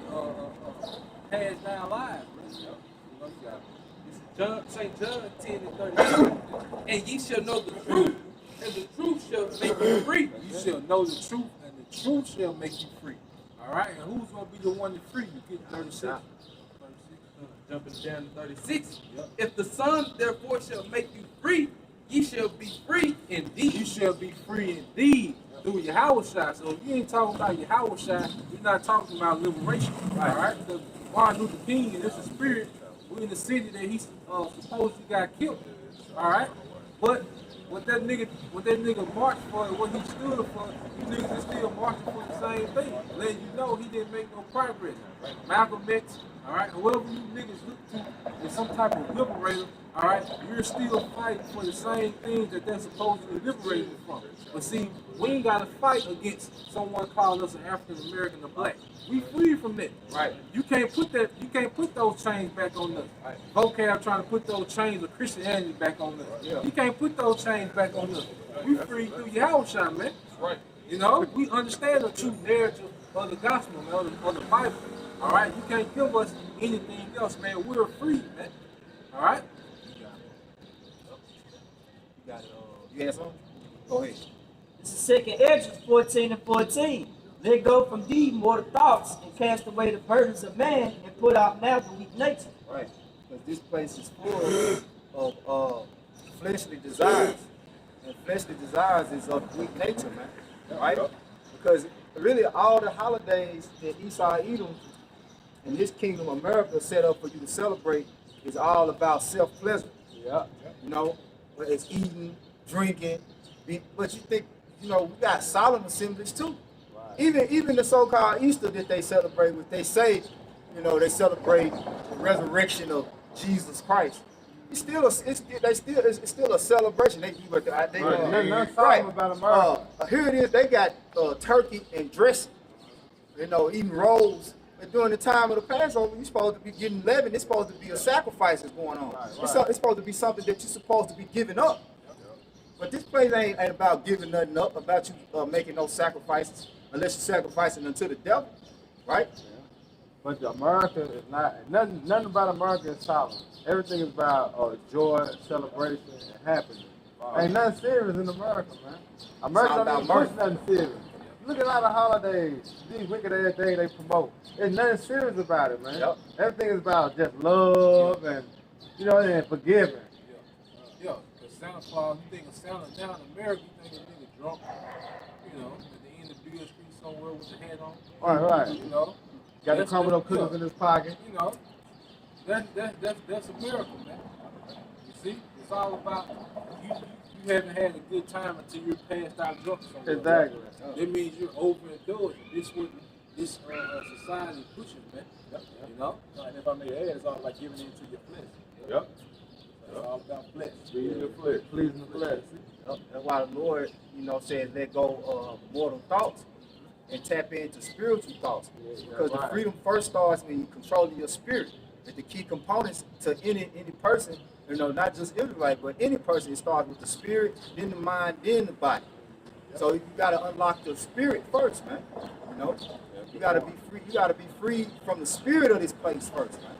pass down lies, bro. John, St. John 10 and 32. And ye shall know the truth, and the truth shall make you free. You shall know the truth, and the truth shall make you free. All right? And who's going to be the one to free you? Get 36. Jumping down to 36. Yep. If the Son therefore shall make you free, ye shall be free indeed. You shall be free indeed through Yahushua. So if you ain't talking about Yahushua, you're not talking about liberation. Right. All right? Because Martin Luther King, and it's a spirit, we're in the city that he supposedly got killed. All right? But what that nigga marched for and what he stood for, you niggas is still marching for the same thing. Letting you know he didn't make no progress. Malcolm X, all right, whoever you niggas look to is some type of liberator, all right, you're still fighting for the same things that they're supposedly liberating you from. But see, we ain't got to fight against someone calling us an African American or black. We free from that. Right. You can't put those chains back on us. Right. Vocab trying to put those chains of Christianity back on us. Yeah. You can't put those chains back on us. We free through Yahushua, man. Right. You know, we understand the true narrative of the gospel, man, of the Bible. All right, you can't give us anything else, man. We're free, man. All right. You got it. You have something? Go ahead. This is 2nd Esdras 14 and 14. Let go from thee mortal thoughts and cast away the burdens of man and put out now the weak nature. Right. Because this place is full of fleshly desires. And fleshly desires is of weak nature, man. Right? Because really all the holidays that Esau Edom and this kingdom of America set up for you to celebrate is all about self-pleasure. Yeah. You know, whether it's eating, drinking, but you think, you know, we got solemn assemblies too. Even the so-called Easter that they celebrate, which they say, you know, they celebrate the resurrection of Jesus Christ. It's still a celebration. They right. About America. Here it is. They got turkey and dressing. You know, eating rolls. But during the time of the Passover, you're supposed to be getting leaven. It's supposed to be a sacrifice that's going on. Right. It's supposed to be something that you're supposed to be giving up. But this place ain't about giving nothing up. About you making no sacrifices. Unless you're sacrificing unto the devil, right? Yeah. But America is not, nothing about America is solemn. Everything is about joy, celebration, and happiness. Wow. Ain't nothing serious in America, man. America don't even push nothing serious. Look at all the holidays, these wicked ass things they promote. There's nothing serious about it, man. Yep. Everything is about just love and, you know, and forgiving. Yeah, because Santa Claus, you think of Santa down in America, you think of nigga drunk, you know, Bill Street somewhere with the hat on. Right. You know. Got the crumbled up cookies in his pocket. You know. That's a miracle, man. You see? It's all about you haven't had a good time until you're passed out drunk somewhere. Exactly. That means you're overindulged. This what this society is pushing, man. Yep. You know? And if I may add, it's all like giving in to your flesh. Yep. It's all about flesh. Pleasing the flesh. Pleasing the flesh. That's why the Lord, you know, says let go of mortal thoughts and tap into spiritual thoughts. Because the freedom first starts when you control your spirit. And the key components to any person, you know, not just Israelite, but any person, it starts with the spirit, then the mind, then the body. So you gotta unlock the spirit first, man. You know, you gotta be free. You gotta be free from the spirit of this place first, man.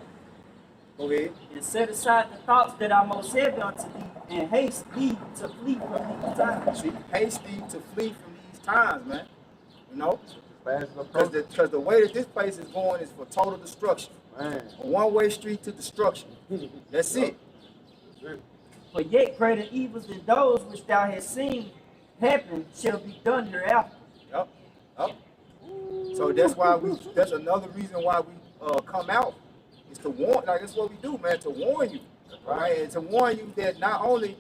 Go ahead. And set aside the thoughts that are most heavy unto thee, and haste thee to flee from these times. See, haste thee to flee from these times, man. You know, because the way that this place is going is for total destruction. Man. A one-way street to destruction. That's it. For yet greater evils than those which thou hast seen happen shall be done hereafter. Yep. So that's why that's another reason why we come out is to warn. Like that's what we do, man. To warn you, right? And to warn you that not only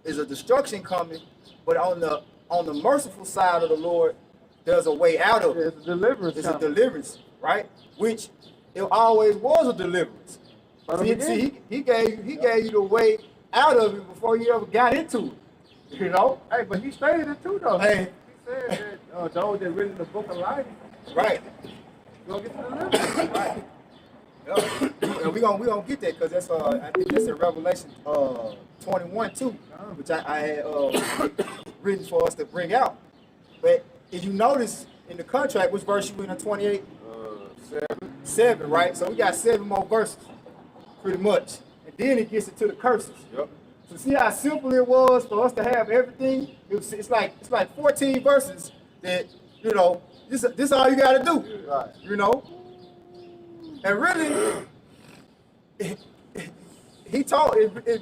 is a destruction coming, but on the merciful side of the Lord, there's a way out of it. It's a deliverance. It's a deliverance, right? Which it always was a deliverance. From the See, beginning. he gave you the way out of it before you ever got into it. You know? Hey, but he stated it too, though. Hey. He said that those that read in the book of life Right. gonna get to the limit. Right. Yeah. And we gonna get that because that's I think that's in Revelation 21 too, which I had written for us to bring out. But if you notice in the contract, which verse you in 28? 7, right? So we got 7 more verses, pretty much. And then it gets into the curses. Yep. So see how simple it was for us to have everything? It's like 14 verses that, you know, this all you gotta do. Right. You know? And really, it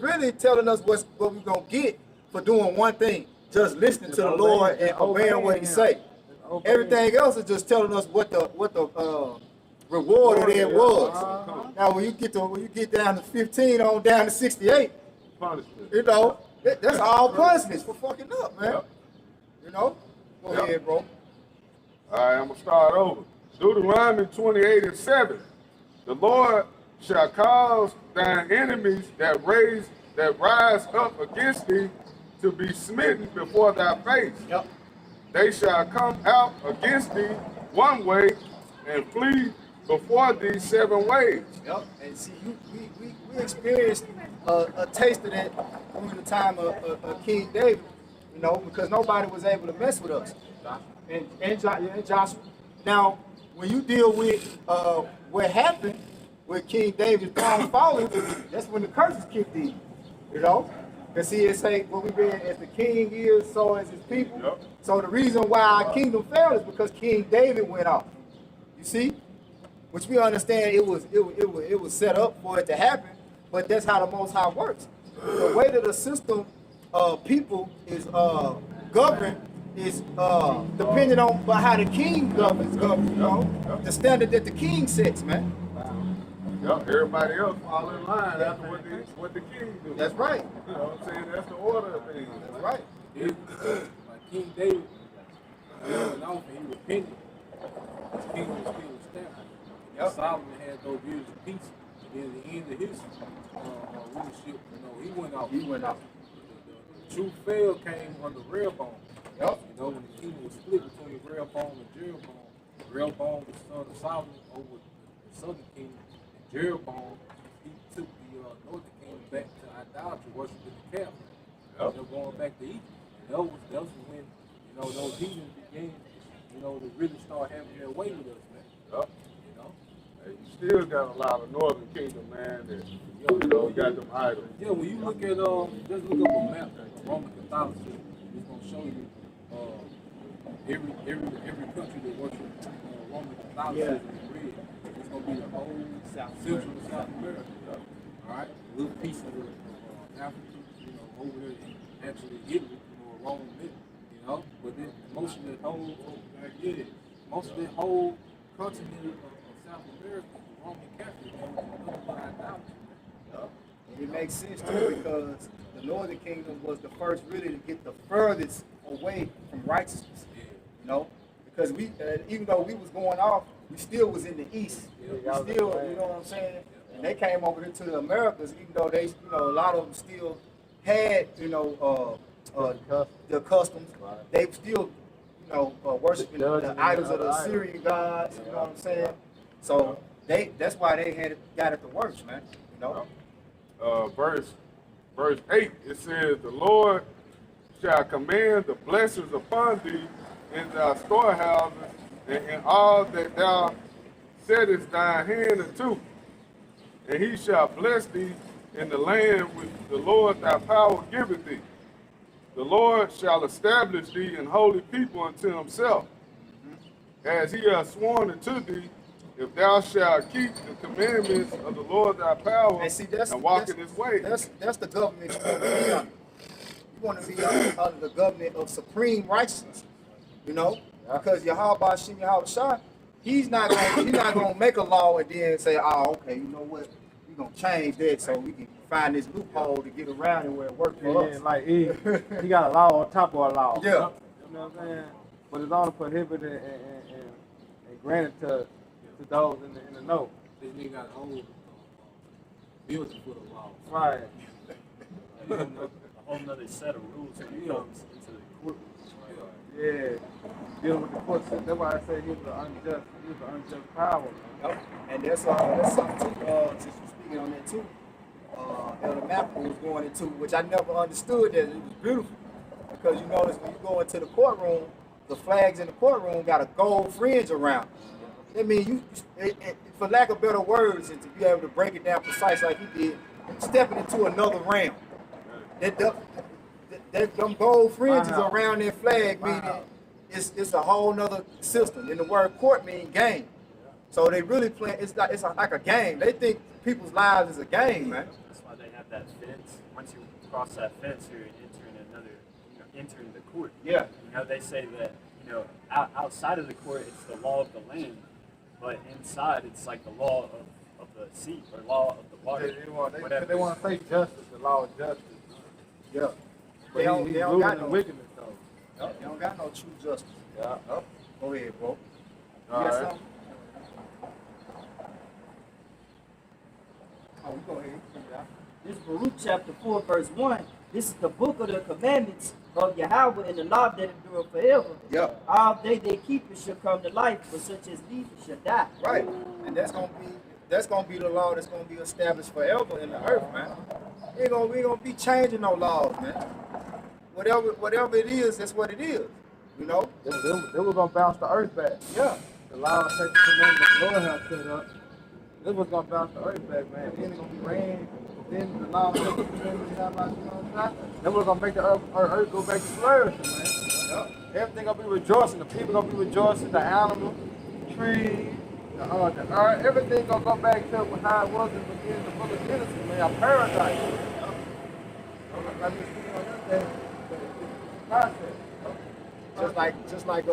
really telling us what we're gonna get for doing one thing, just listening to the Lord and obeying what He say. Everything else is just telling us what the reward of it was. Now when you get down to 15 on down to 68, Punishment. you know, that's all punishments for fucking up, man. Yep. You know? Go Yep. ahead, bro. All right, I'm gonna start over. Deuteronomy 28:7. The Lord shall cause thine enemies that rise up against thee to be smitten before thy face. Yep. They shall come out against thee one way and flee before thee 7 ways. Yep. And see, we experienced a taste of that during the time of King David, you know, because nobody was able to mess with us. And Joshua. Now, when you deal with what happened with King David's throne falling, that's when the curses kicked in, you know? Because see, it say, what we've been, as the king is, so is his people. Yep. So the reason why our kingdom fell is because King David went off. You see? Which we understand it was set up for it to happen, but that's how the Most High works. The way that the system of people is governed is depending on by how the king governs, you know, the standard that the king sets, man. Yep. Everybody else fall in line after what the king do. That's right. You know what I'm saying? That's the order of things. That's right. Like King David, he went off and he repented. His kingdom was still established. Yep. Solomon had those years of peace. And then at the end of his rulership, you know, he went off. The true fail came under Rehoboam. Yep. You know, when the kingdom was split between Rehoboam and Jeroboam, Rehoboam was son of Solomon over the southern kingdom, and Jeroboam, he took the northern kingdom back to idolatry, worshiping the calf. Yep. They're going back to Egypt. And that was when, you know, those heathens began, you know, to really start having their way with us, man. Yep. You know? Hey, you still got a lot of northern kingdom, man, that, you know, got them idols. Yeah, when you look at, just look up a map of Roman Catholicism, it's going to show you every country that worships Roman Catholicism is red. It's going to be the whole Central and South America. All right? A little piece of Africa, you know, over there in actually Italy, you know, Roman Italy, you know? But then most of that whole continent of South America is Roman Catholic, and nothing but idolatry. And it makes sense too because the northern kingdom was the first really to get the furthest away from righteousness. You know, because we even though we was going off, we still was in the east. We still, you know what I'm saying? And they came over into the Americas, even though they, you know, a lot of them still had, you know, the customs. They still, you know, worshiping the idols of the Assyrian gods. You know what I'm saying? So that's why they got it the worst, man. You know. Verse 8, it says, the Lord shall command the blessings upon thee in thy storehouses and in all that thou settest thine hand unto. And he shall bless thee in the land which the Lord thy power giveth thee. The Lord shall establish thee an holy people unto himself, as he hath sworn unto thee, if thou shalt keep the commandments of the Lord thy power and walk in his ways. That's the government you want to be under. You want to be under the government of supreme righteousness. You know, because Yahweh Shem Yahweh Shai, he's not gonna make a law and then say, oh, okay, you know what, we're gonna change that so we can find this loophole to get around it where it works for us. Like he got a law on top of a law. Yeah. You know what I'm saying? But it's only prohibited and granted to those in the know. This nigga got a whole building full of laws. Right. A whole nother set of rules when it comes into the court. Yeah. Dealing with the court system. That's why I say he was an unjust power. Yep. And that's something too, since you're speaking on that too. Elder Malcolm was going into, which I never understood that it was beautiful. Because you notice when you go into the courtroom, the flags in the courtroom got a gold fringe around it. I mean, for lack of better words, and to be able to break it down precise like he did, stepping into another realm. Them gold fringes around that flag meaning it's a whole nother system. And the word court means game. So they really play. It's like a game. They think people's lives is a game, man. That's why they have that fence. Once you cross that fence, you're entering the court. Yeah. You know, they say that, outside of the court, it's the law of the land, but inside, it's like the law of the sea or law of the water. They want to say justice, the law of justice. Yeah. But They don't he's got rooting no in wickedness, though. They don't got no true justice. Yeah. Go ahead, bro. You All got right. something? Oh, you go ahead. This is Baruch chapter 4, verse 1. This is the book of the commandments of Yahweh and the law that endure forever. Yep. All they that keep it shall come to life, but such as leave it shall die. Right. And that's gonna be the law that's gonna be established forever in the earth, man. We ain't gonna be changing no laws, man. Whatever it is, that's what it is. You know? They were going to bounce the earth back. Yeah. The law, sacred commandments the Lord has set up. This was going to bounce the earth back, man. Then it's going to be rain. Then the law, sacred commandments, then we're going to make the earth go back to flourishing, man. Yep. Everything going to be rejoicing. The people going to be rejoicing. The animals, the trees, the earth. Everything going to go back to how it was in the beginning of the book of Genesis, man. Our paradise. Like we speaking on that day, the process. Just like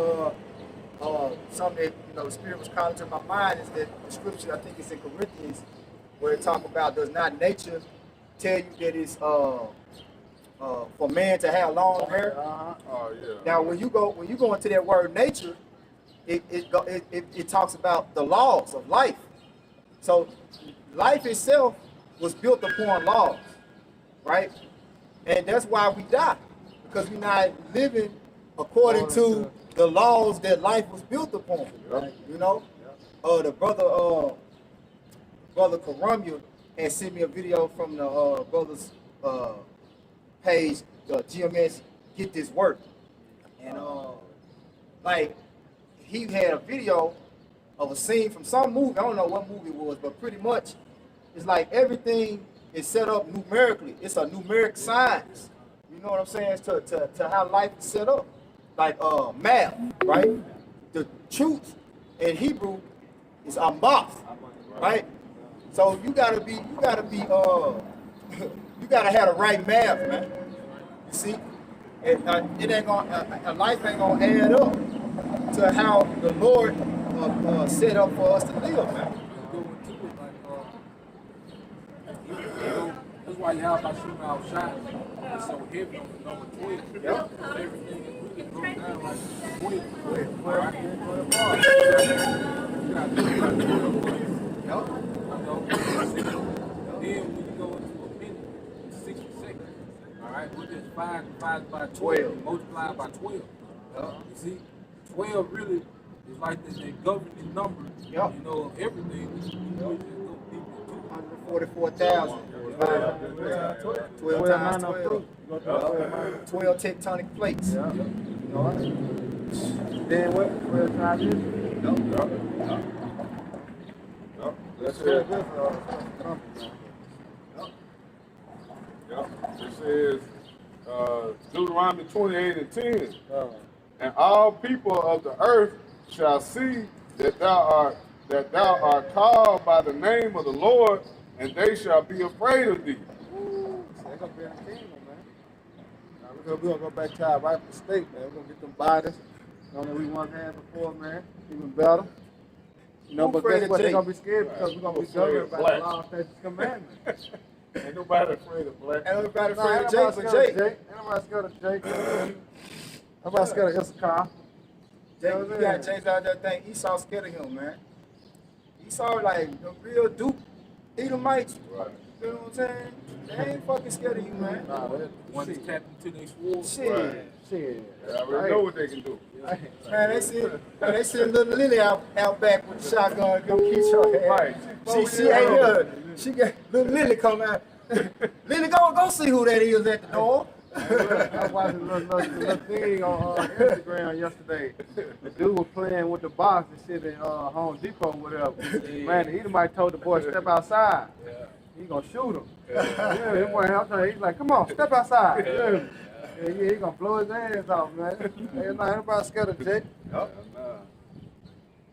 something that the Spirit was calling to my mind is that the scripture, I think it's in Corinthians, where it talk about, does not nature tell you that it's for man to have long hair? Oh yeah. Now when you go into that word nature, it talks about the laws of life. So life itself was built upon laws, right? And that's why we die, because we're not living according to the laws that life was built upon. Yep. You know, the brother Karumya had sent me a video from the brother's page, GMS Get This Work, and like he had a video of a scene from some movie. I don't know what movie it was, but pretty much it's like everything is set up numerically. It's a numeric science. You know what I'm saying? It's to how life is set up. Like math, right? The truth in Hebrew is amath, right? So you gotta have the right math, man. You see, it ain't gonna life ain't gonna add up to how the Lord set up for us to live, man. That's why you have my shooting out shot. It's so heavy on the number 12. Yep. Everything is really broke down like 12. Then when you go into a minute, it's 60 seconds. All right, what is 5 divided by 12? Multiplied by 12. You see, 12 really is like the governing number, Yep. of everything. You know, just go deep into it. 144,000. 12 times 12. 12 tectonic plates. Yeah. Then what? 12 times this? That's it. Yep. It says Deuteronomy 28 and 10. And all people of the earth shall see that thou art called by the name of the Lord, and they shall be afraid of thee. They're going to be in the kingdom, man. Now, we're going to go back to our rightful state, man. We're going to get them bodies. That we once had before, man. Even better. But guess what? They're going to be scared because we're going to be governed by the law, statutes, commandments. Ain't nobody afraid of black. And everybody Nah, afraid of ain't Jake, nobody but scared Jake. of Jake. Ain't nobody scared of Jake. Nobody scared of Issachar. Jake, you got James out there think Esau scared of him, man. Esau like the real Duke Edomites. Right. You know what I'm saying? They ain't fucking scared of you, man. Nah, that One is shit. tapped into their sword. Shit. Right. Shit. They already know what they can do. Man, they send little Lily out back with the shotgun, go get your Right. ass. She ain't here. She got little Lily come out. Lily, go see who that is at the door. I watched a little thing on Instagram yesterday. The dude was playing with the box and shit in Home Depot, whatever. Man, the Edomite told the boy step outside. He gonna shoot him. Yeah, that boy outside. He's like, come on, step outside. Yeah, he gonna blow his ass off, man. Hey, nah, everybody scared of Jake.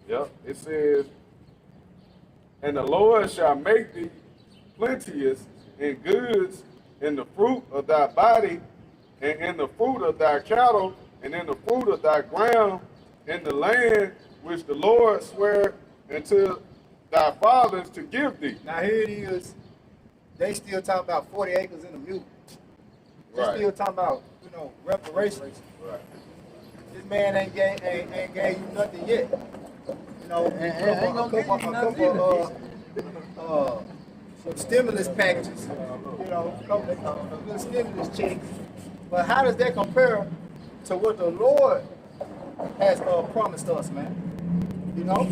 Yep. It says, and the Lord shall make thee plenteous in goods, in the fruit of thy body, and in the fruit of thy cattle, and in the fruit of thy ground, in the land which the Lord sware unto thy fathers to give thee. Now here it is. They still talking about 40 acres in the mule. They Right. still talking about, reparations. Right. This man ain't gave you nothing yet. You know, some stimulus packages, a couple little stimulus checks. But how does that compare to what the Lord has promised us, man? You know?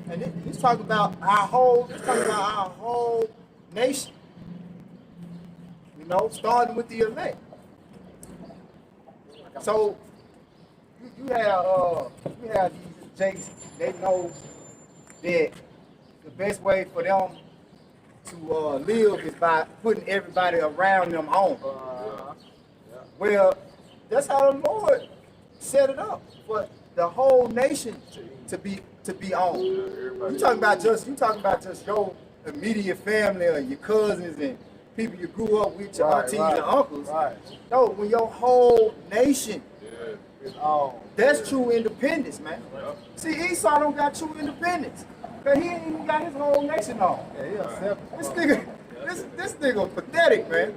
And he's talking about our whole nation. You know, starting with the elect. So you have these Jakes, they know that the best way for them to live is by putting everybody around them on. Well, that's how the Lord set it up for the whole nation to be on. You talking about just your immediate family or your cousins and people you grew up with, your aunties and uncles. No, when your whole nation is on. That's true independence, man. See, Esau don't got true independence. Cause he ain't even got his whole nation on. This nigga pathetic, man.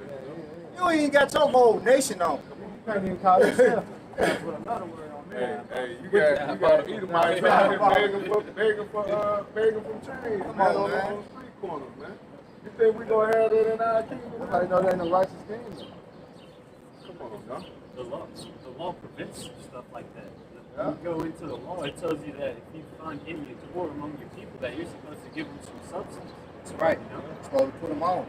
You ain't got your whole nation on. You can't even call yourself. Put another word on there. Hey, you got Edomites out here begging for change. Come on, man. On the street corners, man. You think we gonna have that in our kingdom? Everybody know that ain't no righteous kingdom. Come on, now. The law prevents stuff like that. When you go into the law, it tells you that if you find any poor among your people, that you're supposed to give them some substance. That's right. Supposed to put them on.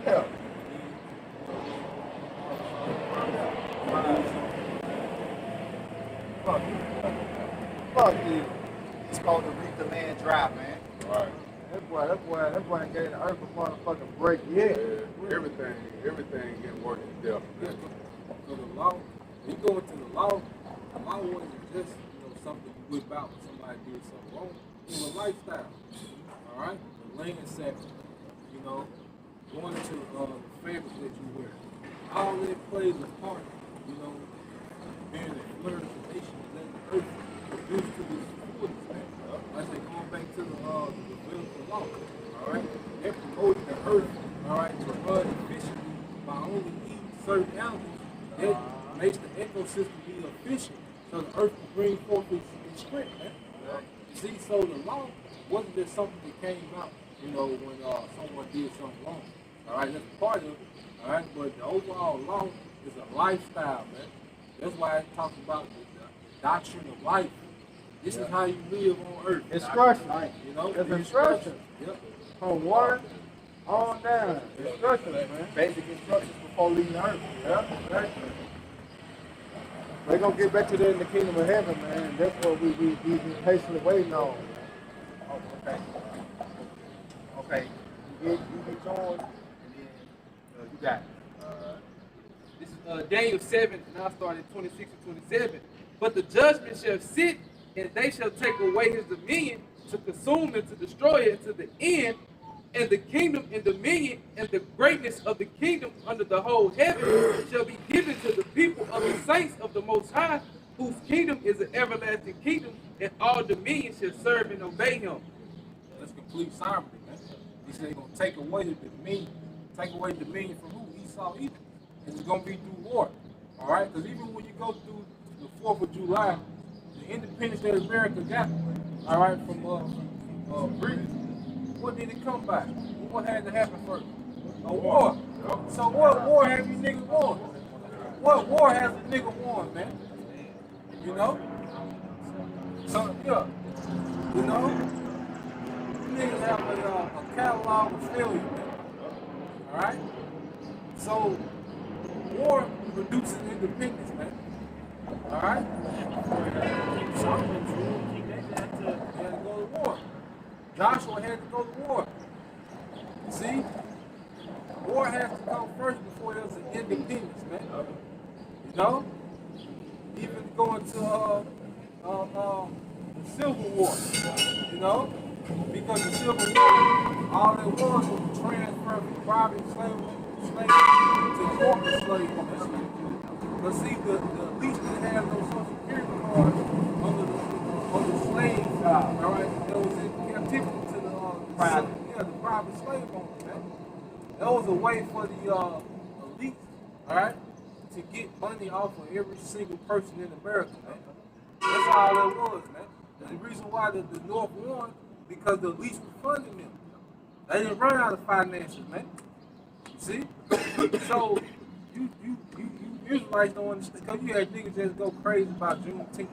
Yeah. Fuck you. It's called to reap the land dry, man. Right. That boy gave the earth a motherfucking break. Yeah. Everything getting worked to death, man. So the law, when you go into the law wasn't just something you whip out when somebody did something wrong. It was a lifestyle. All right, the land sacrifice. Going into the fabric that you wear. All that plays a part. Being a flourishing nation, letting the earth produce to its fullest. Like I say, going back to the biblical law. All right, they promoted the earth. All right, to run efficiently by only eating certain animals. That makes the ecosystem be efficient, so the earth can bring forth its strength, man. You see, so the law wasn't just something that came out, when someone did something wrong. All right, that's part of it. All right, but the overall law is a lifestyle, man. That's why it talks about the doctrine of life. This is how you live on earth. Instruction. It's It's instruction. Yep. From one on down. Instructions, man. Basic instructions before leaving earth. Yeah, exactly. We're gonna get back to that in the kingdom of heaven, man. That's what we patiently waiting on. Oh, okay. Okay. You get yours, and then you got it. This is Daniel 7, now starting 26 and 27. But the judgment shall sit, and they shall take away his dominion, to consume and to destroy it to the end. And the kingdom and dominion and the greatness of the kingdom under the whole heaven shall be given to the people of the saints of the Most High, whose kingdom is an everlasting kingdom, and all dominion shall serve and obey him. That's complete sovereignty, man. He said he's going to take away the dominion. Take away dominion from who? Esau, Edom. And it's going to be through war. All right? Because even when you go through the 4th of July, the independence that America got, all right, from Britain, what did it come by? What had to happen first? A war. So what war have you niggas won? What war has a nigga won, man? You know? So, yeah. You know? You niggas have a catalog of failure, man. Alright? So, war produces independence, man. Alright? Solomon's rule, King David had to He had to go to war. Joshua had to go to war. See? War has to come first before there's an independence, man. You know? Even going to the Civil War, you know? Because the Civil War, all it was a transfer from private slavery to corporate slavery. But see, the elites didn't have no social security cards under the slave job, all right? That was in captivity to the private slave owners, man. That was a way for the elites, all right, to get money off of every single person in America, man. That's all that was, man. And the reason why the North won, because the elites were funding them. They didn't run out of finances, man. You see? So, you Israelites don't understand, because you had niggas just go crazy about Juneteenth.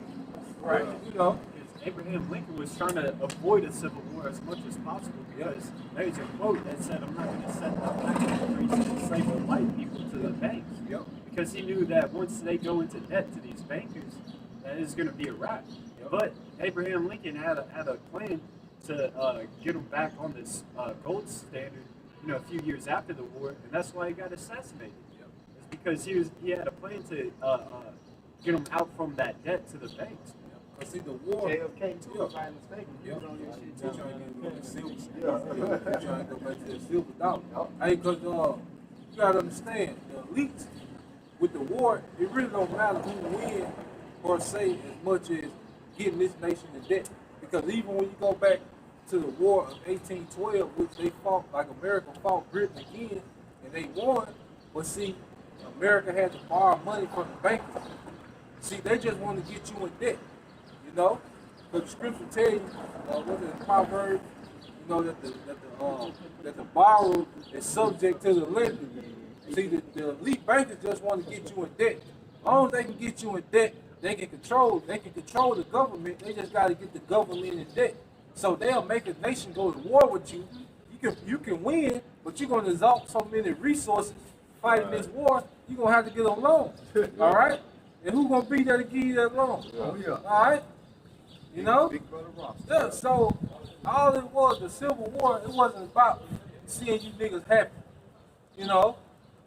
Right. You know? Because Abraham Lincoln was trying to avoid a civil war as much as possible because there's a quote that said, I'm not going to set the black countries and enslave the white people to the banks. Yep. Because he knew that once they go into debt to these bankers, that is going to be a wrap. But Abraham Lincoln had a plan to get them back on this gold standard, a few years after the war, and that's why he got assassinated. It's because he had a plan to get them out from that debt to the banks. But see, the war. JFK too, if I'm mistaken. He was on your shit too. Trying to get the silver. Trying to go back to the silver dollar. Hey, because you gotta understand, the elites with the war, it really don't matter who wins per se as much as getting this nation in debt. Because even when you go back to the war of 1812, which they fought, like America fought Britain again, and they won, but see, America had to borrow money from the bankers. See, they just want to get you in debt, you know? But the scripture tell you, what's it, Proverbs, that the borrower is subject to the lender. See, the elite bankers just want to get you in debt. As long as they can get you in debt, they can control the government. They just got to get the government in debt. So they'll make a nation go to war with you. You can win, but you're going to exhaust so many resources fighting this war, you're going to have to get a loan. All right? And who's going to be there to give you that loan? Yeah. All right? You know? Big brother Ross. Yeah, so all it was, the Civil War, it wasn't about seeing you niggas happy. You know?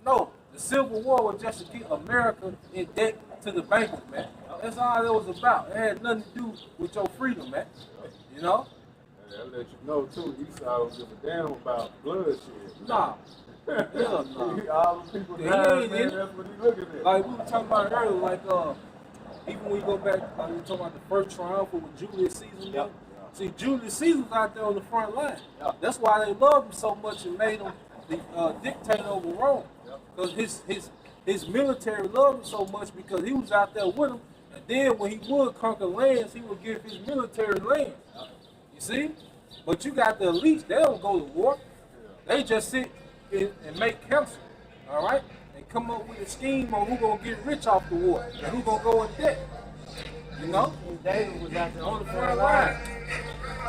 No, the Civil War was just to get America in debt to the bankers, man. That's all it was about. It had nothing to do with your freedom, man. You know? And I let you know too, Esau don't give a damn about bloodshed. Nah. Hell no. All the people Yeah, dying, yeah. man, that's what he looking at. Like we were talking about earlier, like even when you go back, we were talking about the first triumphal with Julius Caesar. Yep. See, Julius Caesar was out there on the front line. That's why they loved him so much and made him the dictator over Rome. Because his military loved him so much because he was out there with them. And then when he would conquer lands, he would give his military lands. You see? But you got the elites, they don't go to war. They just sit and make counsel. All right? And come up with a scheme on who's going to get rich off the war and who's going to go in debt. You know? And David was out there On the front line.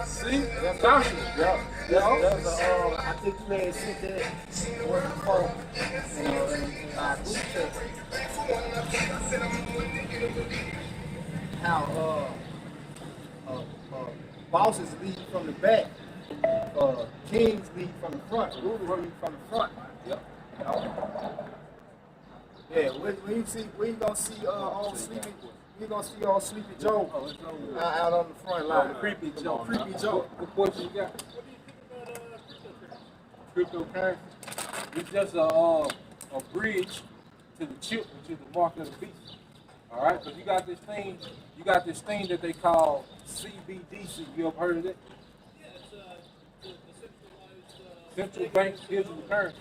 See? Joshua. Yeah. You know? There's I think you had sent that word before, in our group chat. How bosses lead from the back, kings lead from the front, rulers lead from the front. Yep. Yeah, when you gonna see all sleepy? You gonna see all sleepy Joe out on the front line? Creepy Joe. Creepy Joe. What question you got? Cryptocurrency. It's just a bridge to the chip, which is the mark of the beast. All right, because you got this thing that they call CBDC. You ever heard of it? Yeah, it's the Central bank digital currency.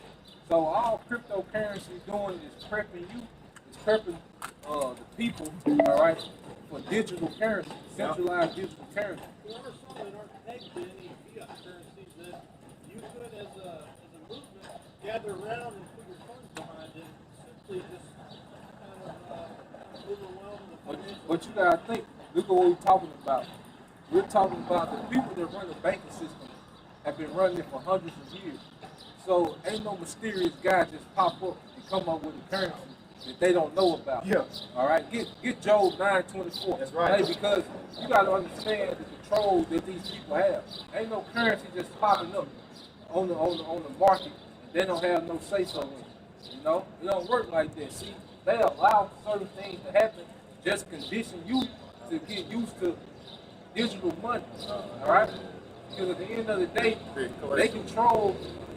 So all cryptocurrency is doing is prepping you, is prepping the people, all right, for digital currency, centralized digital currency. There are some that aren't pegged to any fiat currencies that you could, as a movement, gather around and put your funds behind it, simply just kind of overwhelm the financial. But you gotta think, look at what we're talking about. We're talking about the people that run the banking system have been running it for hundreds of years. So ain't no mysterious guy just pop up and come up with a currency that they don't know about. Yeah. All right, get Job 9:24. That's right. Hey, because you got to understand the control that these people have. Ain't no currency just popping up on the market, and they don't have no say so in it. You know, it don't work like that. See, they allow certain things to happen, just condition you to get used to digital money. All right, because at the end of the day, they control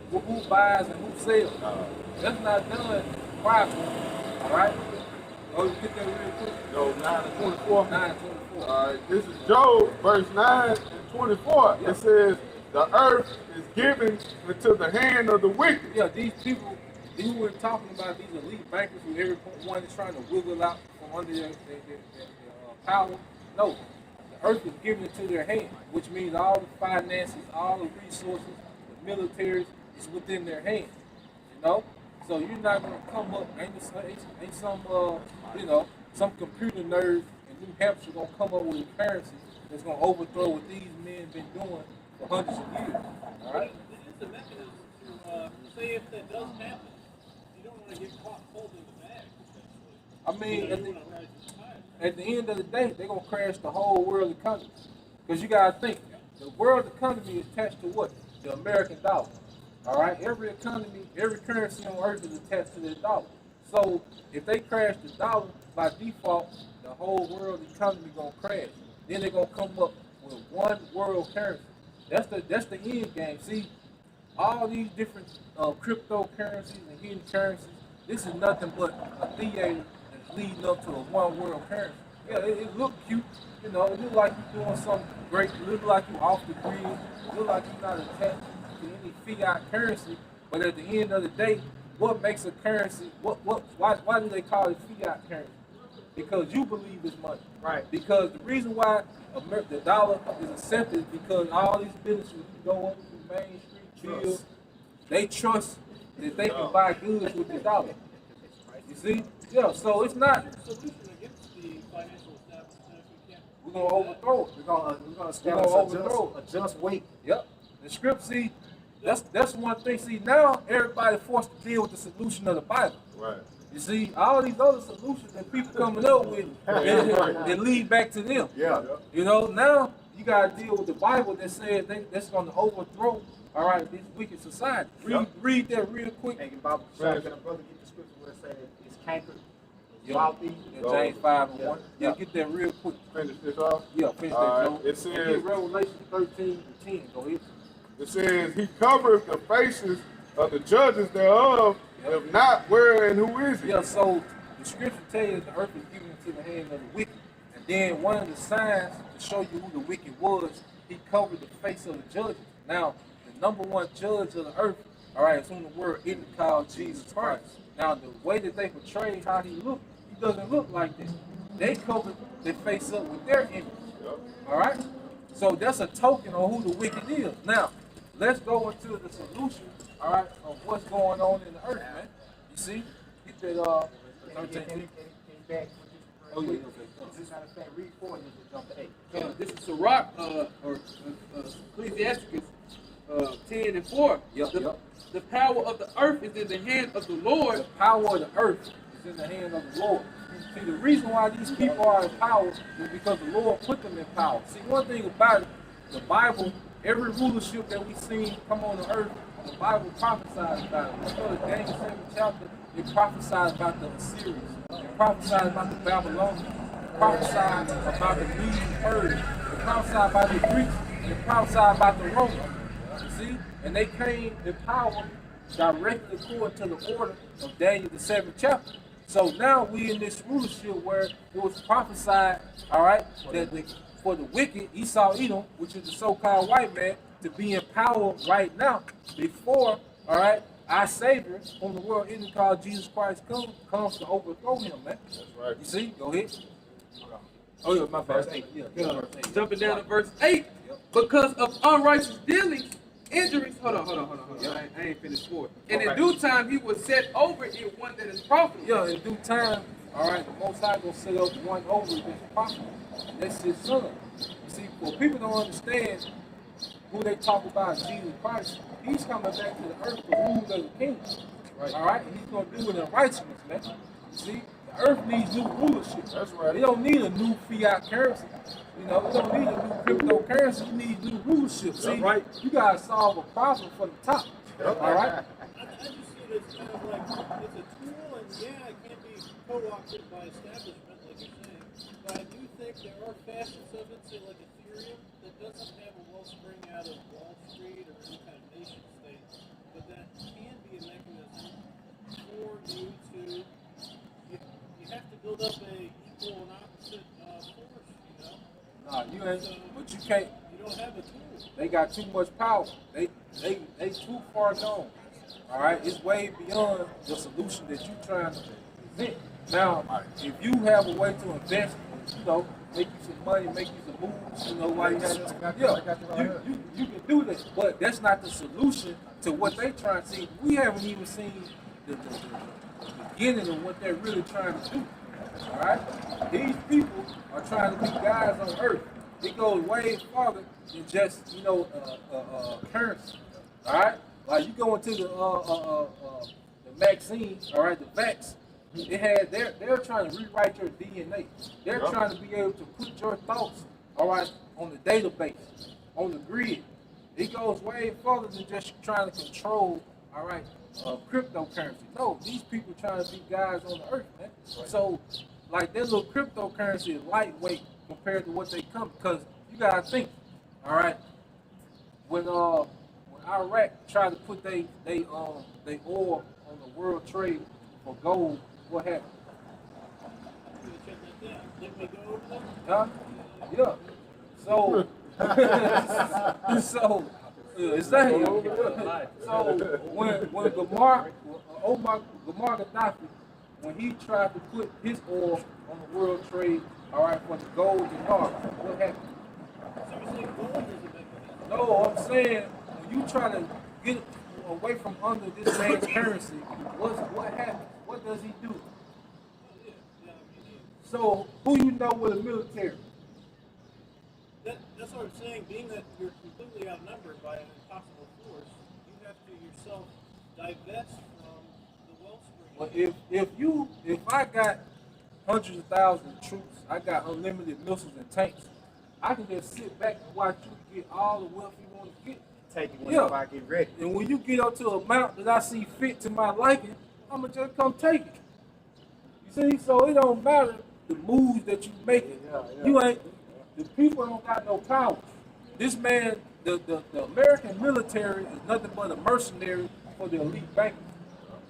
who buys and who sells. That's not done privately. All right. Oh, you get that real quick. Job 9 and 24. 9:24. All right, this is Job, verse 9 and 24. Yeah. It says, the earth is given into the hand of the wicked. Yeah, these people, you were talking about these elite bankers who everyone is trying to wiggle out from under their power. No, the earth is given into their hand, which means all the finances, all the resources, the militaries is within their hands. You know, so you're not gonna come up. Ain't some some computer nerd in New Hampshire gonna come up with a currency that's gonna overthrow what these men been doing for hundreds of years. All right. It's a mechanism to say if that does happen, you don't want to get caught holding the bag. I mean, You want to rise to the tide. at the end of the day, they're gonna crash the whole world economy. Because you gotta think, the world economy is attached to what? The American dollar. All right, every economy, every currency on earth is attached to the dollar. So if they crash the dollar, by default, the whole world economy gonna crash. Then they're gonna come up with one world currency. That's the end game. See, all these different cryptocurrencies and hidden currencies, this is nothing but a theater that's leading up to a one world currency. Yeah, it look cute, you know, it look like you're doing something great, it look like you're off the grid, it look like you're not attached to any fiat currency, but at the end of the day, what makes a currency, why do they call it fiat currency? Because you believe it's money. Right. Because the reason why the dollar is accepted is because all these businesses you go up to Main Street, Bill, they trust that they can buy goods with the dollar. You see? Yeah, so it's not. Solution against the financial establishment if we can't. We're gonna overthrow it. We're gonna We're establish gonna a overthrow just weight. Yep. The script, see, that's one thing. See, now everybody forced to deal with the solution of the Bible. Right. You see, all these other solutions that people coming up with, they lead back to them. Yeah. You know, now you gotta deal with the Bible that says that's gonna overthrow, all right, this wicked society. Read that real quick. Hey, Bob, Right. can a brother get the scripture where it says it's cankered, it's Yeah. faulty? Yeah, James 5:1. Yeah. Yeah, get that real quick. Finish this off. Yeah, finish All that, right. Joe. It says- Get Revelation 13:10. Go ahead. It says, he covereth the faces of the judges thereof, if not, where and who is he? Yeah, so the scripture tells you that the earth is given into the hand of the wicked. And then one of the signs to show you who the wicked was, he covered the face of the judges. Now, the number one judge of the earth, all right, is whom the word isn't called Jesus Christ. Now, the way that they portray how he looked, he doesn't look like this. They covered their face up with their image. All right? So that's a token of who the wicked is. Now, let's go into the solution, all right, of what's going on in the earth, man. You see? Get that 13. Oh, yeah, okay. Read 4 and then jump to 8. This is Sirach, or Ecclesiasticus 10 and 4. Yep. The power of the earth is in the hand of the Lord. The power of the earth is in the hand of the Lord. See, the reason why these people are in power is because the Lord put them in power. See, one thing about it, the Bible, every rulership that we see come on the earth, the Bible prophesies about it. Let's go to Daniel 7th chapter. It prophesies about the Assyrians. It prophesies about the Babylonians. It prophesies about the Median Persians. It prophesies about the Greeks. And it prophesies about the Romans. You see? And they came in power directly according to the order of Daniel the 7th chapter. So now we in this rulership where it was prophesied, all right, that for the wicked, Esau Edom, which is the so-called white man, to be in power right now, before, all right, our Savior on the world isn't called Jesus Christ comes to overthrow him, man. That's right. You see? Go ahead. Oh yeah, my bad. Yeah. Jumping down to verse 8. Because of unrighteous dealings, injuries. Hold on. I ain't finished 4. And in due time, he was set over it one that is profitable. Yeah, in due time, all right, the Most High gonna set up one over this prophet. That's his son. You see, for people don't understand who they talk about, Jesus Christ, he's coming back to the earth to rule as a king. Right. All right, and he's gonna do it in righteousness, man. You see, the earth needs new rulership. That's right. They don't need a new fiat currency. You know, we don't need a new cryptocurrency. We need new rulership. See, right? You gotta solve a problem from the top. All right. I just see it as kind of like it's a tool, and yeah, it can be co-opted by establishment, like you're saying. But I do think there are facets of it, say like Ethereum, that doesn't have a wellspring out of Wall Street or any kind of nation state, but that can be a mechanism for you to. You have to build up a equal and opposite force, you know. Nah, you ain't. But you can't. You don't have a tool. They got too much power. They too far gone. All right, it's way beyond the solution that you trying to present. Now, if you have a way to invest, you know, make you some money, make you some moves, you know, why you have you can do this, but that's not the solution to what they trying to see. We haven't even seen the beginning of what they're really trying to do. All right, these people are trying to be guys on earth. It goes way farther than just currency. All right, like you go into the vaccine. All right, the vax. They're trying to rewrite your DNA. They're trying to be able to put your thoughts, all right, on the database, on the grid. It goes way further than just trying to control, all right, cryptocurrency. No, these people trying to be guys on the earth, man. So, like, their little cryptocurrency is lightweight compared to what they come, because you gotta think, all right, when Iraq tried to put they oil on the world trade for gold, what happened? Didn't we go over there? Huh? Yeah. So, exactly. So when Gamar Gaddafi, when he tried to put his oil on the world trade, all right, for the gold and dinar, what happened? So you're saying gold is a mechanism? No, I'm saying when you try to get away from under this man's currency, what happens? What does he do? So who you know with the military? That's what I'm saying. Being that you're completely outnumbered by an impossible force, you have to yourself divest from the wellspring. Well, if I got hundreds of thousands of troops, I got unlimited missiles and tanks, I can just sit back and watch you get all the wealth you want to get. Take it whenever I get ready. And when you get up to a amount that I see fit to my liking, I'ma just come take it. You see, so it don't matter the moves that you making. You ain't. The people don't got no power. This man, the American military is nothing but a mercenary for the elite bankers.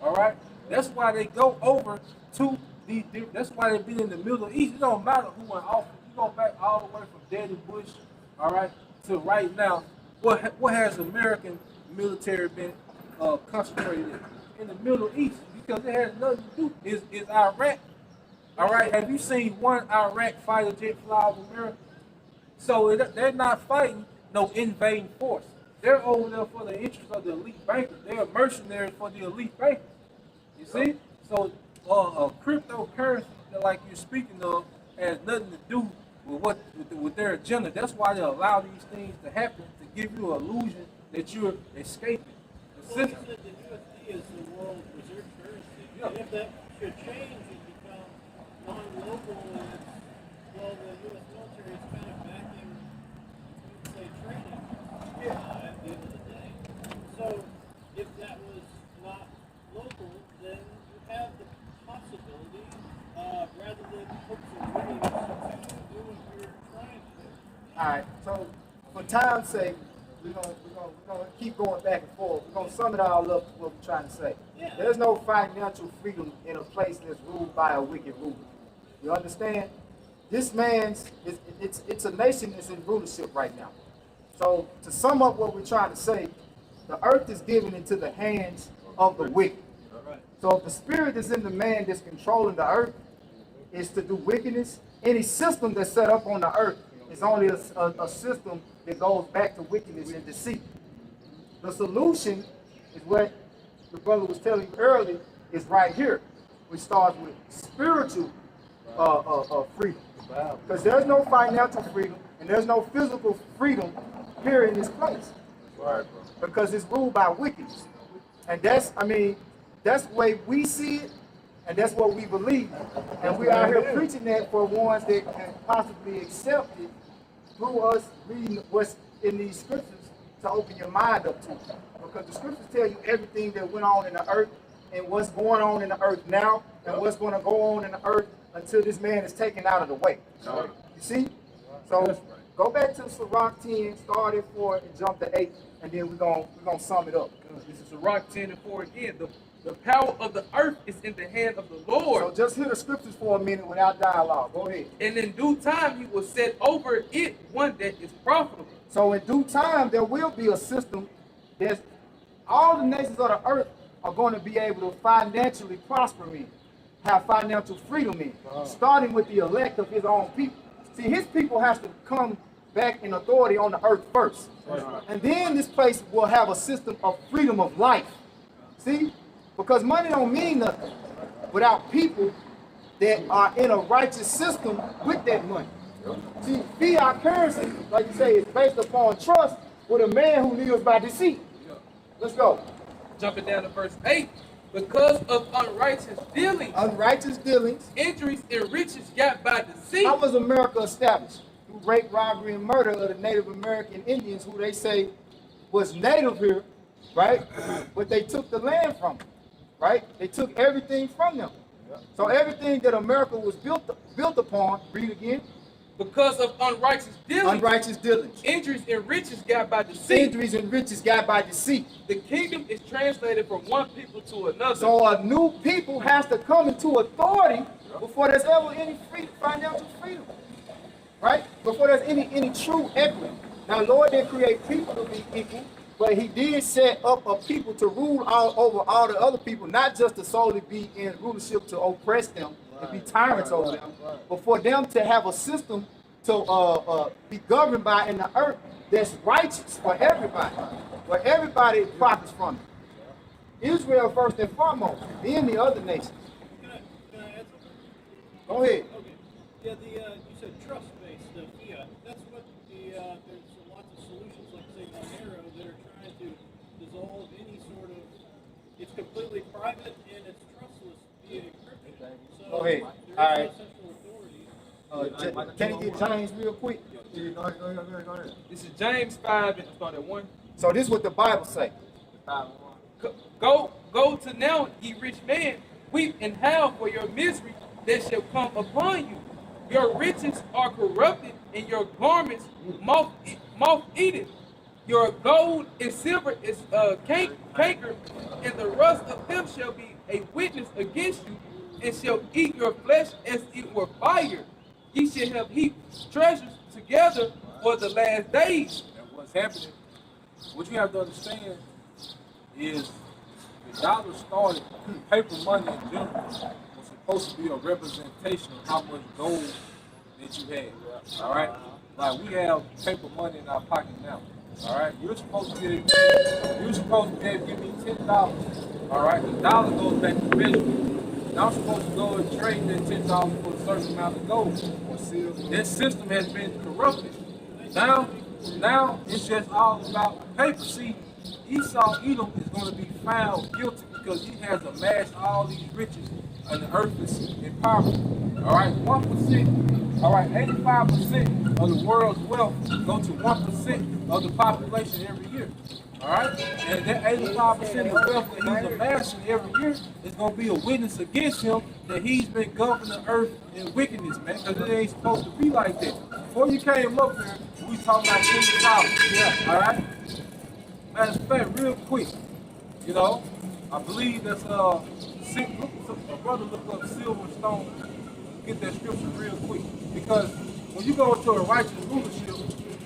All right, that's why they go over to the. That's why they been in the Middle East. It don't matter who in office. You go back all the way from Daddy Bush, all right, to right now. What has the American military been concentrated in the Middle East? Because it has nothing to do. Is Iraq. All right, have you seen one Iraq fighter jet fly over America? So they're not fighting no invading force. They're over there for the interest of the elite bankers. They're mercenaries for the elite bankers. You see? So cryptocurrency, like you're speaking of, has nothing to do with their agenda. That's why they allow these things to happen, to give you an illusion that you're escaping the Well, you system. said the USD is the world reserve currency. Yeah. And if that should change and become non-local, well, the U.S. military is kind of backing, you'd say, training at the end of the day. So if that was not local, then you have the possibility, rather than hopes and dreams, to do what you're trying to do. All right. So for time's sake, we're gonna keep going back and forth. We're gonna sum it all up what we're trying to say. Yeah. There's no financial freedom in a place that's ruled by a wicked ruler. You understand? This it's a nation that's in rulership right now. So to sum up what we're trying to say, the earth is given into the hands of the wicked. So if the spirit that's in the man that's controlling the earth is to do wickedness, any system that's set up on the earth is only a system that goes back to wickedness and deceit. The solution is what the brother was telling you earlier, is right here, which starts with spiritual freedom. Because there's no financial freedom and there's no physical freedom here in this place. Because it's ruled by wickedness. And that's, I mean, that's the way we see it, and that's what we believe. And we are here preaching that for ones that can possibly accept it through us reading what's in these scriptures to open your mind up to it. Because the scriptures tell you everything that went on in the earth and what's going on in the earth now and what's going to go on in the earth until this man is taken out of the way. You see? So go back to Sirach 10, start at 4 and jump to 8, and then we're gonna sum it up. This is Sirach 10 and 4 again. The power of the earth is in the hand of the Lord. So just hear the scriptures for a minute without dialogue. Go ahead. And in due time he will set over it one that is profitable. So in due time there will be a system that all the nations of the earth are going to be able to financially prosper in, have financial freedom in, starting with the elect of his own people. See, his people has to come back in authority on the earth first. And then this place will have a system of freedom of life. See? Because money don't mean nothing without people that are in a righteous system with that money. See, fiat currency, like you say, is based upon trust with a man who lives by deceit. Let's go. Jumping down to verse 8. Because of unrighteous dealings. Unrighteous dealings. Injuries and riches got by deceit. How was America established? Through rape, robbery, and murder of the Native American Indians, who they say was native here, right? But they took the land from them, right? They took everything from them. So everything that America was built upon, read again. Because of unrighteous dealings. Unrighteous dealings. Injuries and riches got by deceit. Injuries and riches got by deceit. The kingdom is translated from one people to another. So a new people has to come into authority before there's ever any financial freedom. Right? Before there's any true equity. Now, Lord didn't create people to be equal, but he did set up a people to rule over all the other people, not just to solely be in rulership to oppress them and be tyrants over them, but for them to have a system to be governed by in the earth that's righteous for everybody, where everybody profits from it. Israel first and foremost, then the other nations. Can I add something? Go ahead. Okay. Yeah, you said trust-based fiat. That's what there's lots of solutions like say Monero that are trying to dissolve any sort of. It's completely private and it's trustless via encryption. So Go ahead. There All is right. no central authority. Can you get James real quick? Go ahead. This is James 5 and start at 1. So this is what the Bible say. Go to now, ye rich man, weep and howl for your misery that shall come upon you. Your riches are corrupted, and your garments moth-eaten. Your gold and silver is cankered, and the rust of them shall be a witness against you, and shall eat your flesh as it were fire. Ye shall have heaped treasures together for the last days. And what's happening, what you have to understand is the dollar started, paper money in general was supposed to be a representation of how much gold that you had. All right? Like we have paper money in our pocket now. All right? You're supposed to be able to give me $10. All right? The dollar goes back to treasury. I'm supposed to go and trade that $10 for a certain amount of gold or silver. That system has been corrupted. Now it's just all about paper. See, Esau Edom is going to be found guilty because he has amassed all these riches and the earth is empowerment. All right, 1%. All right, 85% of the world's wealth go to 1% of the population every year. All right, and that 85% of wealth that he's amassing every year is going to be a witness against him that he's been governing the earth in wickedness, man. Because it ain't supposed to be like that. Before you came up here, we was talking about $10. Yeah. All right. Matter of fact, real quick, you know, I believe that's a brother look up Silverstone, get that scripture real quick. Because when you go into a righteous rulership,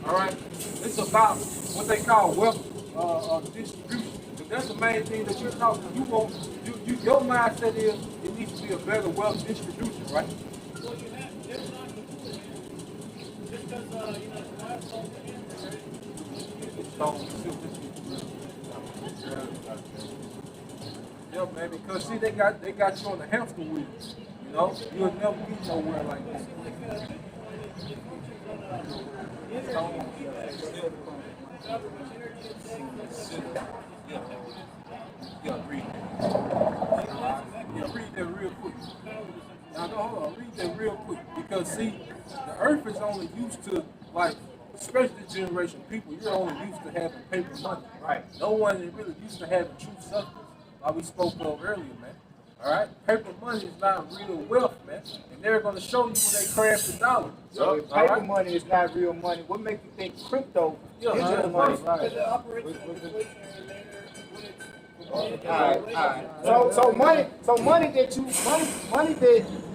all right, it's about what they call wealth distribution. The That's the main thing that you're talking. You want your mindset is it needs to be a better wealth distribution, right? Well, you have, it's not completely, just because, the last song Yeah, man, because see they got you on the hamster wheel. You know, you'll never get nowhere like that. Yeah, read that. Yeah, read that real quick. Now, no, hold on, read that real quick. Because see, the earth is only used to, like, especially this generation of people, you're only used to having paper money. Right. No one is really used to having true substance, like we spoke of earlier, man. All right? Paper money is not real wealth, man. And they're going to show you when they crash the dollar. So if paper money is not real money, what makes you think crypto is real money? because it operates in a deflationary manner when it's So money that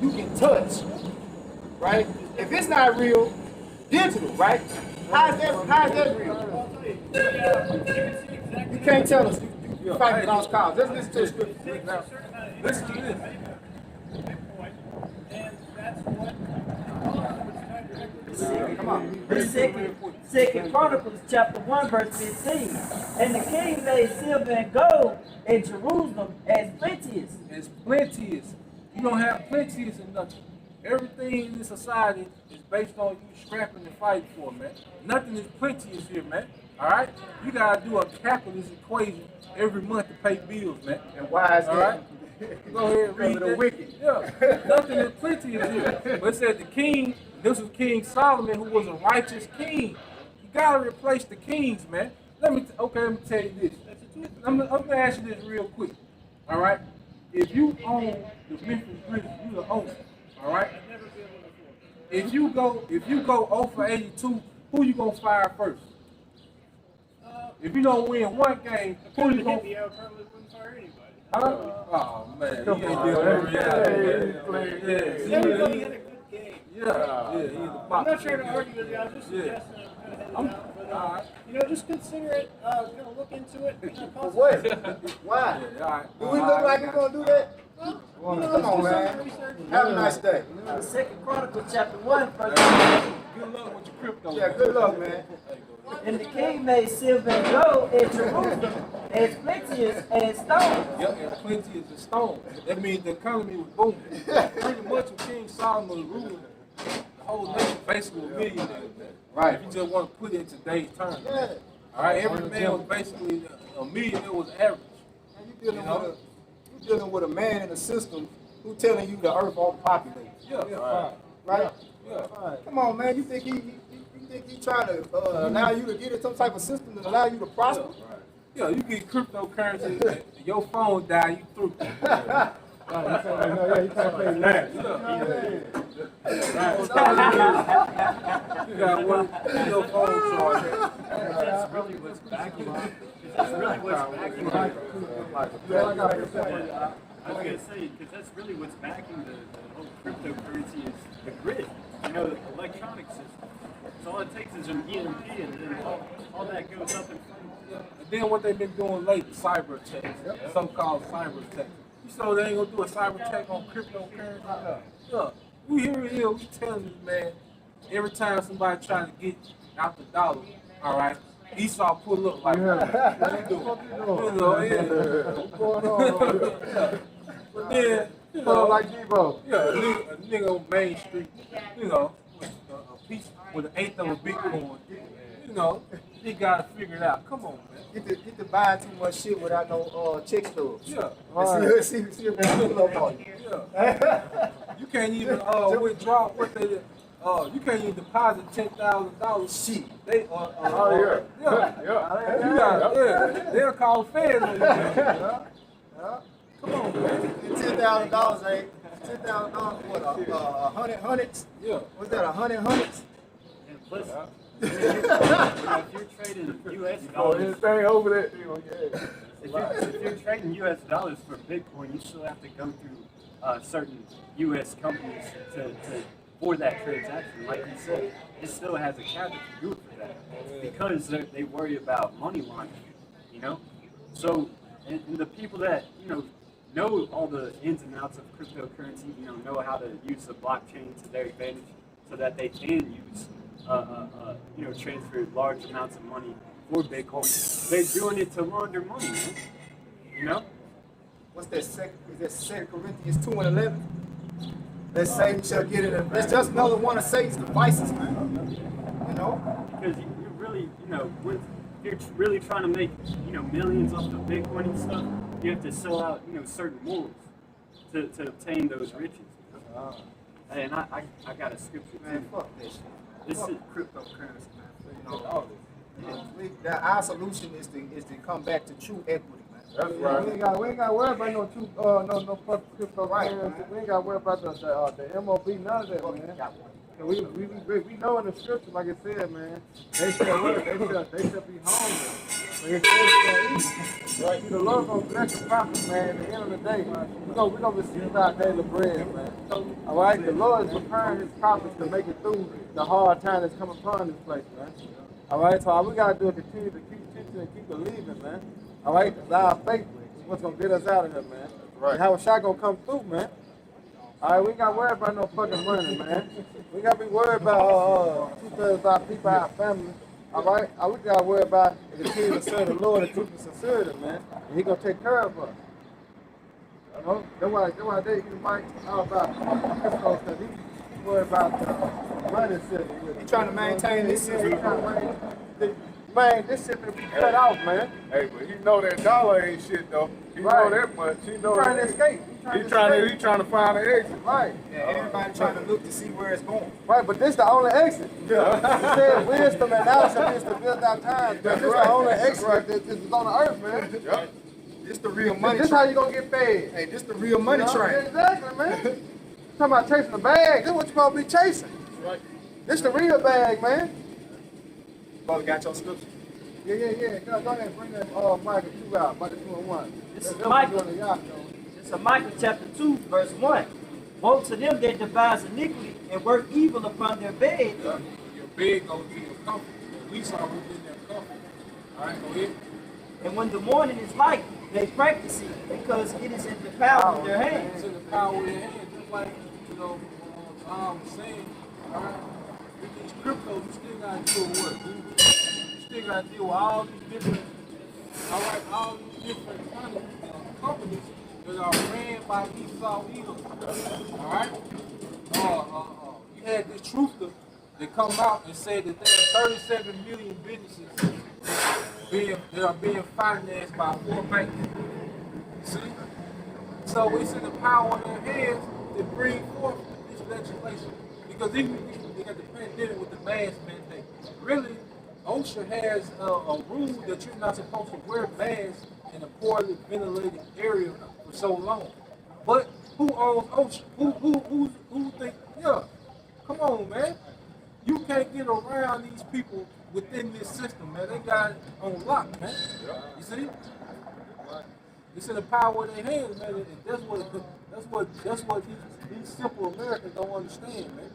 you can touch, right? If it's not real, digital, right? How's that real? You can't tell us. You fight with lost cause. Let's listen to the scripture now. Listen to this. Bitcoin, and that's what Come on. The second Chronicles chapter 1 verse 15. And the king made silver and gold in Jerusalem as plenteous. It's plenteous. You don't have plenteous in nothing. Everything in this society is based on you scrapping and fighting for, man. Nothing is plenteous here, man. All right? You got to do a capitalist equation every month to pay bills, man. And why is all that? right? Go ahead and read that. Wicked. Yeah. Nothing is plenteous here. But it said the king, this was King Solomon, who was a righteous king. You got to replace the kings, man. Let me tell you this. I'm gonna ask you this real quick. All right? If you own the Memphis Grizzlies, you the owner. All right? If you go 0 for 82, who you gonna fire first? If you don't win one game, who you gonna? Huh? Oh man, he ain't dealing with reality. everybody had a good game. He's a I'm not trying to argue with you. I was just suggesting just consider it. Look into it. For what? Why? Do we look like we're gonna do that? Come on, man. Have a nice day. The second Chronicles chapter 1 verse 15. Good luck with your crypto. Yeah, good luck, man. And the king made silver and gold in Jerusalem as plenteous as stone. Yep, and plenty is a stone. That means the economy was booming. Pretty much when King Solomon was ruling, the whole nation basically was millionaires, man. Right. If you just want to put it in today's terms. Yeah. All right, every man was basically a millionaire was average. You're dealing with a man in a system who telling you the earth won't populate. Yeah. Right? Yeah. Come on, man. You think he trying to allow you to get in some type of system that allow you to prosper? Yeah, you get cryptocurrency, and your phone die, you through. You can't pay that. You got one your phone charge. That's really what's backing it. That's really what's backing it. I was going to say, because that's really what's backing the whole cryptocurrency is the grid, the electronic system. So all it takes is an EMP and then all that goes up in front of you. And then what they've been doing lately, cyber attacks, some called cyber attacks. You saw they ain't gonna do a cyber attack on cryptocurrency? Yeah. We here, we telling you, man, every time somebody trying to get out the dollar, all right, Esau pull up like, what you doing? What's going on? But then, like Debo. Yeah, a nigga on Main Street, with a piece with an eighth of a Bitcoin, he gotta figure it out. Come on, man. Get to buying too much shit without no check stubs. Yeah. See if they pull up on you. Yeah. You can't even withdraw what they. You can't even deposit $10,000. Shit. They You got they'll call feds on you. Man. Come on, man. $10,000 ain't $10,000. What? 100 hundreds? Yeah. What's that? 100 hundreds? And plus, if you're trading U.S. dollars, over there. if you're trading U.S. dollars for Bitcoin, you still have to go through certain U.S. companies for that transaction. Like you said, it still has a capital to do it for that because they worry about money laundering. So And the people that, know all the ins and outs of cryptocurrency, know how to use the blockchain to their advantage so that they can use, transfer large amounts of money for Bitcoin. They're doing it to launder money, man. What's that? Is that 2 Corinthians 2:11? That Satan shall get it. That's just another one of Satan's devices, man. Because you really, if you're really trying to make, millions off the Bitcoin and stuff, you have to sell out, certain morals to obtain those riches. And I got a scripture Man, too. fuck this shit. This Fuck is cryptocurrency, man. Our solution is to come back to true equity, man. That's right. We ain't got to worry about no fucking crypto. Right, We ain't got to worry about the MOB, none of that, man. We know in the scripture, like it said, man, they shall work, they shall be hungry. Like it says, right? See, the Lord gonna bless the prophet, man. At the end of the day, we gonna receive our daily bread, man. All right, the Lord is preparing His prophets to make it through the hard time that's coming upon this place, man. All right, so all we gotta do is continue to keep teaching and keep believing, man. All right, our faith is what's gonna get us out of here, man. Right. And how a shot gonna come through, man. All right, we ain't got to worry about no fucking money, man. We got to be worried about 2/3 of our people, our family. All right, all we got to worry about is continue to serve the Lord and keep the sincerity, man. And He gonna take care of us. You know, that's why they might all about crypto, because he worried about the money system. He trying to maintain this system. He trying to maintain. Man, this shit be cut off, man. Hey, but you know that dollar ain't shit though. He Right. know that much. He know Trying to that. escape. He trying to find an exit. Right. Yeah, everybody trying to look to see where it's going. Right, but this the only exit. Yeah. It said wisdom and knowledge shall be to build our time. This is the only exit that is on the earth, man. Yeah. This the real money. This how you gonna get paid. Hey, this the real money train. Exactly, man. Talking about chasing the bag. This what you supposed to be chasing. Right. This the real bag, man. Brother got your scripture. Yeah. Go ahead and bring that Micah 2 out, Micah 2 and 1. This is Micah. This is Micah chapter 2, verse 1. Woe to them that devise iniquity and work evil upon their bed. Your bed goes to your comfort. At least I was in their comfort. All right, go ahead. And when the morning is light, they practice it because it is in the power of their hands. It's in the power of their hands. Just like, Tom was saying, all right, with these cryptos, you still got to deal with what? You still got to deal with all these different, all these different companies that are ran by Esau Edom. All right? You had this truther that come out and said that there are 37 million businesses that are being financed by 4 banks. See? So it's in the power of their hands to bring forth this legislation. Because even they got the pandemic with the mask mandate. Really, OSHA has a rule that you're not supposed to wear masks in a poorly ventilated area for so long. But who owns OSHA? Who think, yeah, come on, man. You can't get around these people within this system, man. They got it on lock, man. You see? It's in the power of their hands, man. And that's what these simple Americans don't understand, man.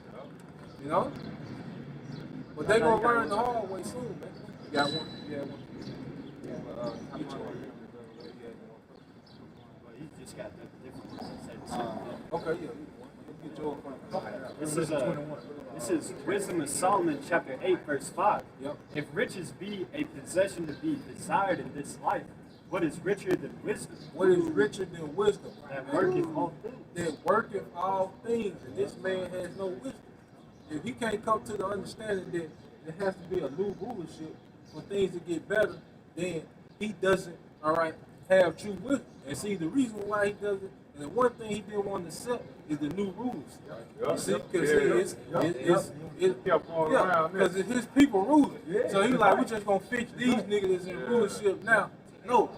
You know? But they gonna learn the hard way soon, man. You got one? Yeah, one. You just got the different ones that say the same thing. Okay, yeah. Get your This is Wisdom of Solomon, chapter 8, verse 5. Yep. If riches be a possession to be desired in this life, what is richer than wisdom? What is richer than wisdom? That worketh all things. That worketh all things, and this man has no wisdom. If he can't come to the understanding that there has to be a new rulership for things to get better, then he doesn't, have true wisdom. And see, the reason why he doesn't, and the one thing he didn't want to accept is the new rules. You see, because it's his people ruling. So he's like, we just gonna fix these niggas that's in rulership now. No,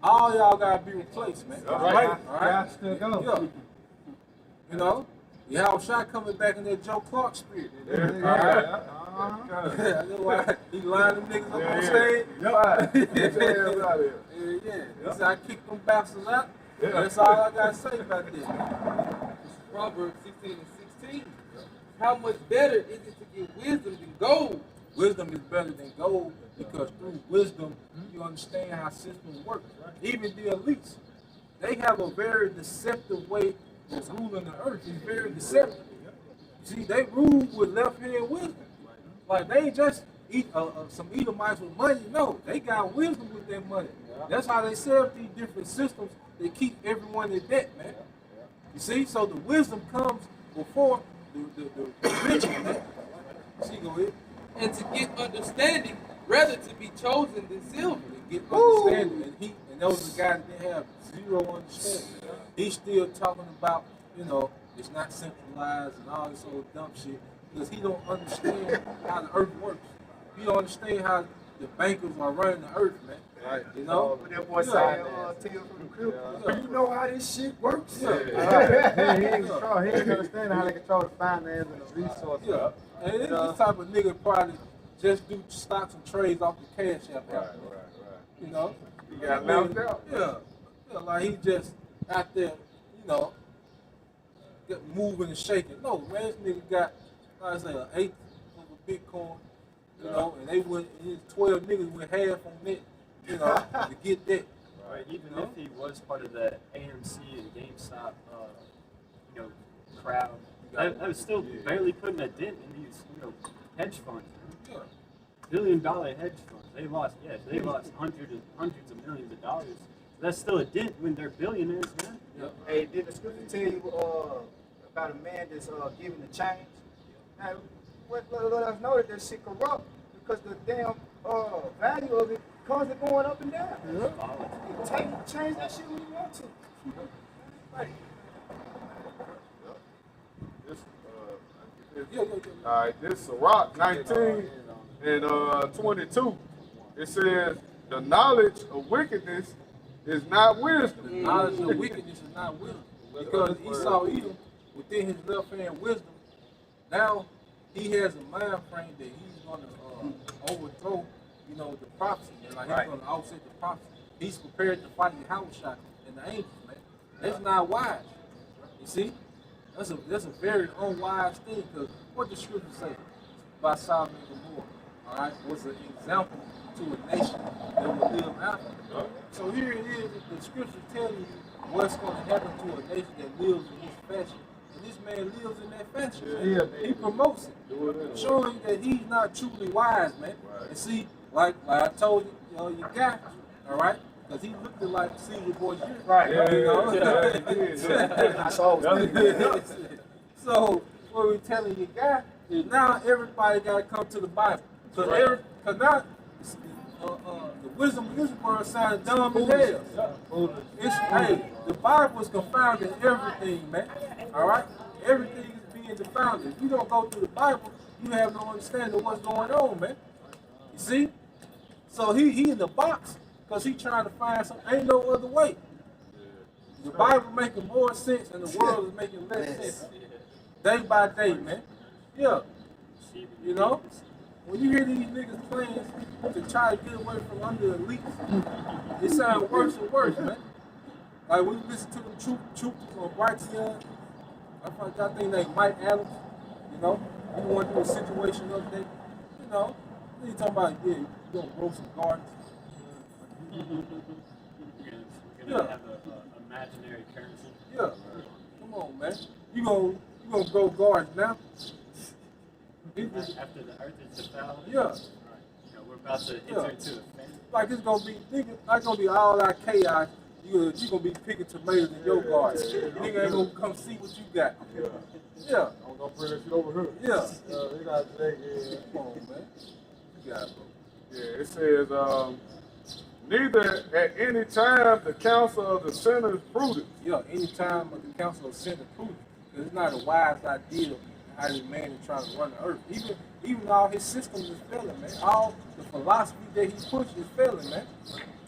all y'all gotta be replaced, man. Right? Still go. Yeah. You know, y'all shot coming back in that Joe Clark spirit. That's why he lined them niggas up on stage. Yeah. He said, I kicked them bastards out. That's all I gotta say about this. Proverbs 16 and 16. How much better is it to get wisdom than gold, wisdom is better than gold because through wisdom you understand how systems work. Even the elites, they have a very deceptive way of ruling the earth. It's very deceptive. See, they rule with left hand wisdom. Like they ain't just eat some Edomites with money. No, they got wisdom with their money. That's how they set up these different systems that keep everyone in debt, man. You see, so the wisdom comes before the rich man. See, go ahead. And to get understanding, rather to be chosen than silver. To get understanding, and those are the guys that have zero understanding. He's still talking about, it's not centralized and all this old dumb shit because he don't understand how the earth works. He don't understand how the bankers are running the earth, man. Right. You know? That boy saying, Tell from the crib, you know how this shit works? He ain't understanding how they control the finance and the resources. Yeah. And this type of nigga probably just do stocks and trades off the cash app. Right. You know? He got left out. Yeah, like he just out there, moving and shaking. No, man, this nigga got, like I say, an eighth of a Bitcoin, and they went, 12 niggas went half on it, to get that. Right. Even if he was part of the AMC and GameStop, crowd, I was still barely putting a dent in these, hedge funds. Yeah. $1 billion hedge funds. They lost hundreds of millions of dollars. That's still a dent when they're billionaires, man. Yeah. Hey, did the scripture tell you about a man that's giving the change? Now, let us know that shit corrupt because the damn value of it constantly going up and down. Change that shit when you want to. Right. All right, this is Sirach 19 and 22. It says, the knowledge of wickedness is not wisdom. The knowledge of wickedness is not wisdom. Because Esau Edom, within his left hand wisdom, now he has a mind frame that he's going to overthrow, the prophecy. And like he's going to offset the prophecy. He's prepared to fight the house shot and the angels, man. That's not wise. You see? That's a very unwise thing because what the scripture say about Sodom and Gomorrah, all right, was an example to a nation that would live after. So here it is, the scripture telling you what's going to happen to a nation that lives in this fashion. And this man lives in that fashion. He promotes it, showing that he's not truly wise, man. And see, like I told you, you got, all right? Because he looked like Caesar Borgia. Right. So what we're telling you guys is now everybody got to come to the Bible. Because now the wisdom of this world sounds dumb as hell. Hey, the Bible is confounding everything, man. All right? Everything is being confounded. If you don't go through the Bible, you have no understanding of what's going on, man. You see? So he in the box. Because he trying to find something. Ain't no other way. The Bible making more sense and the world is making less sense. Day by day, man. Yeah. When you hear these niggas plans to try to get away from under the elites, it sounds worse and worse, man. Like when you listen to them troopers on Brighteon, I think they Mike Adams, he went through a situation the other day, he talking about, you gonna grow some gardens. We're gonna have an imaginary currency. Yeah. Come on, man. You gonna grow gardens now? After the earth is defiled? Yeah. We're about to enter into a famine. Like it's gonna be all that chaos. You gonna be picking tomatoes in your garden. Nigga ain't gonna come see what you got. Yeah. I'm gonna bring that shit over here. Yeah. You got today, Come on, man. You got it, bro. Yeah, it says, neither at any time the counsel of the sinner is prudent. Yeah, any time of the counsel of sin is prudent. Because it's not a wise idea how this man is trying to run the earth. Even all his systems is failing, man. All the philosophy that he pushed is failing, man.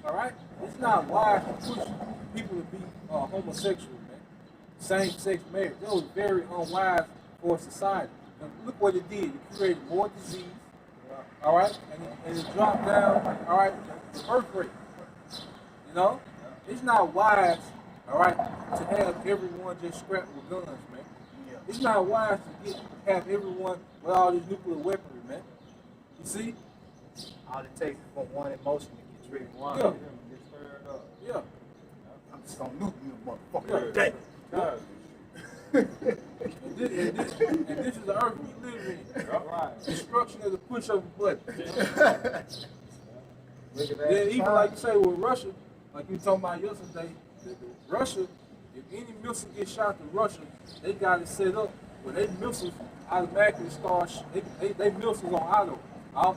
All right? It's not wise to push people to be homosexual, man. Same-sex marriage. That was very unwise for society. And look what it did. It created more disease, all right? And it dropped down, all right, the birth rate. It's not wise, all right, to have everyone just strapped with guns, man. It's not wise to have everyone with all this nuclear weaponry, man. You see? All it takes is for one emotion to get triggered. One Yeah. of them get stirred up. Yeah. I'm just gonna nuke you, motherfucker. Yeah. Today. God. And this is the earth we live in. Right. Destruction is a push of a button. Look at that. Then even like you say with Russia, like you talking about yesterday, Russia, if any missile gets shot to Russia, they got it set up where they missiles automatically start, they missiles on auto.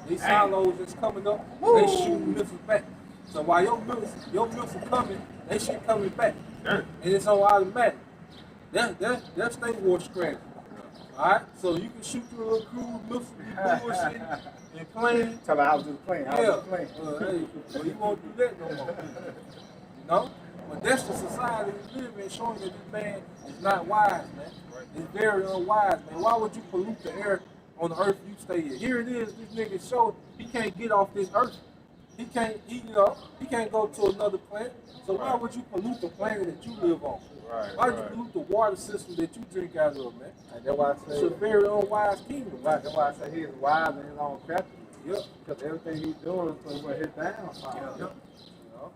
They silos that's coming up, they shooting missiles back. So while your missile coming, they shit coming back. And it's on automatic. That's their war strategy. Alright? So you can shoot your little cruise missile, you bullshit, and playing. Tell her I was just playing. I was Yeah. just playing. Hey, well, you won't do that no more. You know? But that's the society we live in, showing that this man is not wise, man. It's very unwise, man. Why would you pollute the air on the earth you stay in? Here it is, this nigga showed he can't get off this earth. He can't go to another planet. So why would you pollute the planet that you live on? Right, Why would you pollute the water system that you drink out of, man? And that's why I It's say, a very unwise kingdom. that's why I say he's wise in his own crafty. Yep. Because everything he's doing is for his downfall. Yeah. Yep. You know?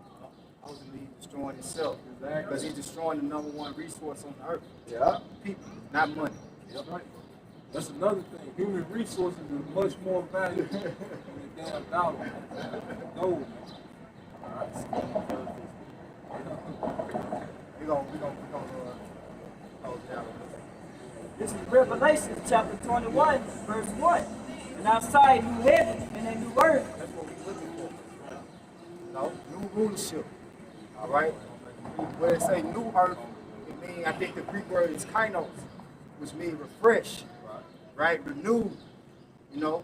Ultimately, he's destroying himself. Exactly. Because he's destroying the number one resource on the earth. Yeah. People, not money. Yep. Right. That's another thing. Human resources is much more valuable than the damn dollar. Man. Gold, man. We're gonna close it out. This is Revelation chapter 21, verse 1. And outside new heaven and a new earth. That's what we're looking for. No, new rulership. All right. When it say new earth, it means, I think the Greek word is kainos, which means refresh, right? Renewed. You know,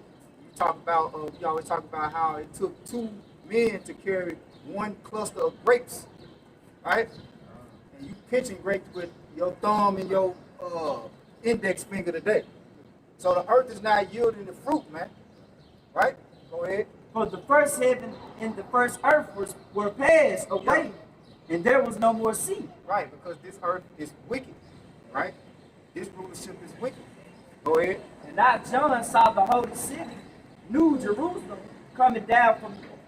we always talk about how it took 2 men to carry 1 cluster of grapes, right? And you pinching grapes with your thumb and your index finger today. So the earth is not yielding the fruit, man. Right? Go ahead. For the first heaven and the first earth were passed away, and there was no more sea. Right, because this earth is wicked. Right? This rulership is wicked. Go ahead. And I, John, saw the holy city, New Jerusalem, coming down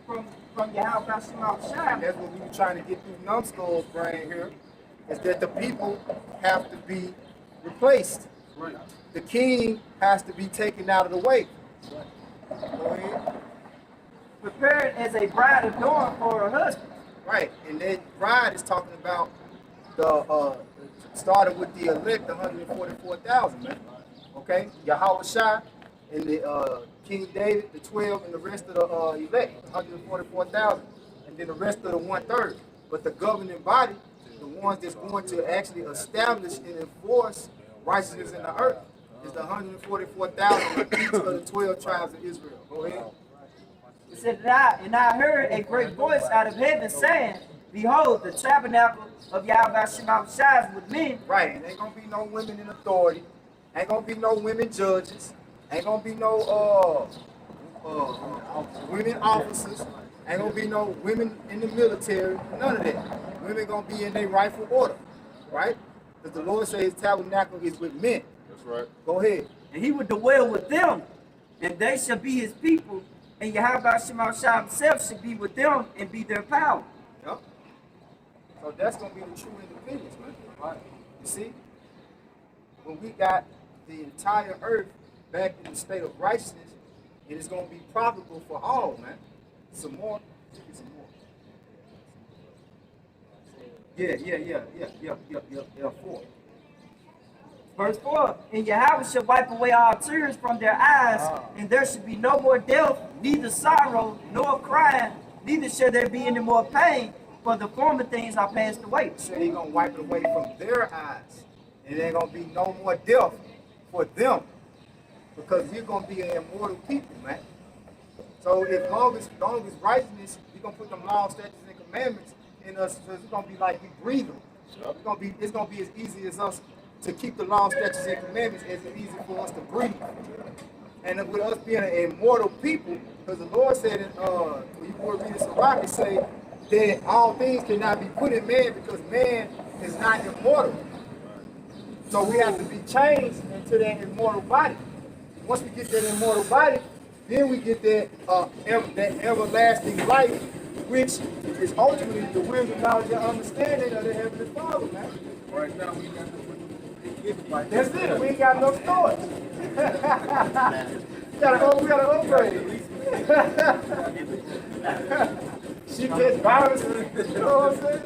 from Yahweh Shemel And Shai. that's what we were trying to get through Numbskull's brain here, is that the people have to be replaced. Right. The king has to be taken out of the way. Go ahead. Prepared as a bride adorned for her husband. Right, and that bride is talking about the starting with the elect, 144,000, man. Okay, Yahweh Shai and the King David, the 12, and the rest of the elect, 144,000, and then the rest of the 1/3. But the governing body, the ones that's going to actually establish and enforce righteousness in the earth, is the 144,000 of each of the 12 tribes of Israel. Go ahead. It said, and I heard a great voice out of heaven saying, Behold, the tabernacle of Yahweh Shemel Shai is with men. Right, and ain't gonna be no women in authority, ain't gonna be no women judges, ain't gonna be no women officers, ain't gonna be no women in the military, none of that. Women gonna be in their rightful order, right? Because the Lord says his tabernacle is with men. That's right. Go ahead. And he would dwell with them, and they shall be his people, and Yahweh Shemel Shai himself shall be with them and be their power. Yep. So that's gonna be the true independence, man. Right. You see? When we got the entire earth back in the state of righteousness, it is gonna be profitable for all, man. Some more. Get some more. Yeah, 4. Verse 4, and Yahweh shall wipe away all tears from their eyes, and there shall be no more death, neither sorrow, nor crying, neither shall there be any more pain, for the former things are passed away. He said he's gonna wipe it away from their eyes. And there ain't gonna be no more death for them. Because we're gonna be an immortal people, man. So as long as righteousness, we're gonna put them laws, statutes, and commandments in us, so it's gonna be like we breathe them. It's gonna be as easy as us to keep the laws, statutes, and commandments as it's easy for us to breathe. And with us being an immortal people, because the Lord said when you go read Sirach, it say that all things cannot be put in man because man is not immortal. So we have to be changed into that immortal body. Once we get that immortal body, Then we get that that everlasting life, which is ultimately the wisdom, knowledge, and understanding of the Heavenly Father, man. Right now, we got to get it right. That's it. We ain't got no storage. we gotta upgrade. She gets viruses. You know what I'm saying?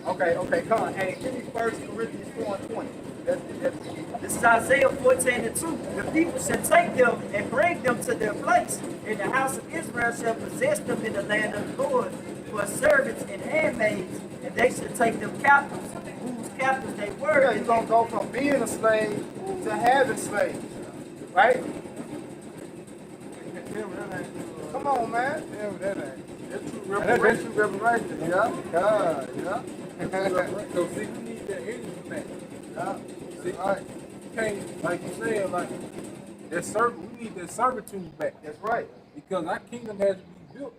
Okay, come on. Hey, give me 1 Corinthians 4:20. This is Isaiah 14:2. The people shall take them and bring them to their place, and the house of Israel shall possess them in the land of the Lord for servants and handmaids, and they shall take them captives, whose captives they were. Yeah, you're gonna go from being a slave to having slaves, right? Come on, man. That's true revelation. Yeah. So see, we need that energy back. See, Right. you can't, like you said, like that we need that servitude back. That's right. Because our kingdom has to be built.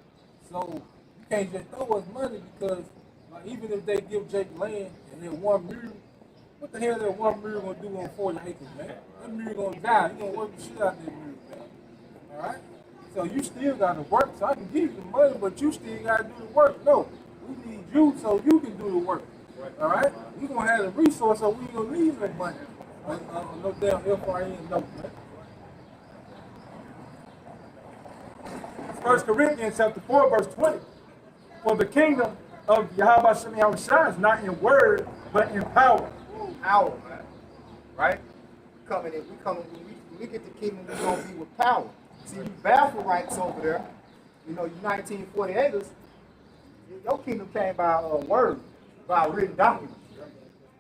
So you can't just throw us money because like even if they give Jake land and then 1 mule, what the hell that 1 mule gonna do on 40 acres, man? That mule gonna die. You gonna work the shit out of that mule, man. Alright? So you still gotta work. So I can give you the money, but you still gotta do the work. No, we need you so you can do the work. Alright? We gonna have the resource so we ain't gonna need no money. No damn FRN note, man. 1 Corinthians chapter 4, verse 20. For the kingdom of Yahweh Shem Yahushua is not in word, but in power. Power, man. Right? When we get the kingdom, we're gonna be with power. See, you Balfourites over there, you know, you 1948ers, your kingdom came by a word, by a written document.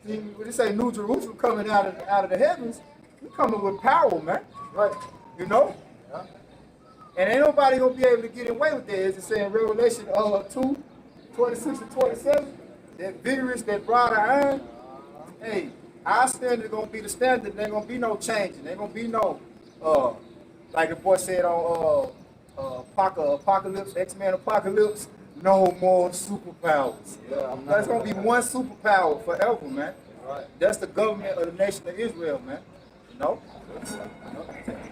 See, when they say New Jerusalem coming out of the heavens, we coming with power, man. Right? You know? Yeah. And ain't nobody gonna be able to get away with that. As it says in Revelation 2:26 and 27, that vigorous, that broad of iron. Hey, our standard gonna be the standard. There ain't gonna be no changing. There ain't gonna be no like the boy said on Apocalypse, X-Men Apocalypse, no more superpowers. Yeah, there's gonna be one superpower forever, man. Right. That's the government of the nation of Israel, man. You know?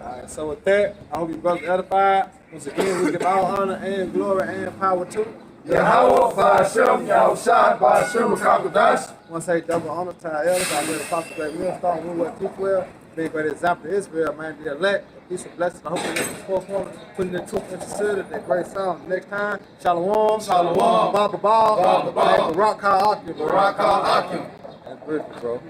Alright, so with that, I hope you brothers edified. Once again, we give all honor and glory and power to Yahweh, Ba'ashem, Yahushua, Ba'ashem, Kakodash. I want to say double honor to our elders. I read Apostle Great Millstone, we will teach well. Be a great example of Israel, man. The elect, peace and blessings. I hope you get the forefront, putting the truth into consider that great song. Next time, Shalom. Shalom. Baba Ball. Baba Ball. Barak Ka'akim. Barak Ka'akim. That's beautiful, bro.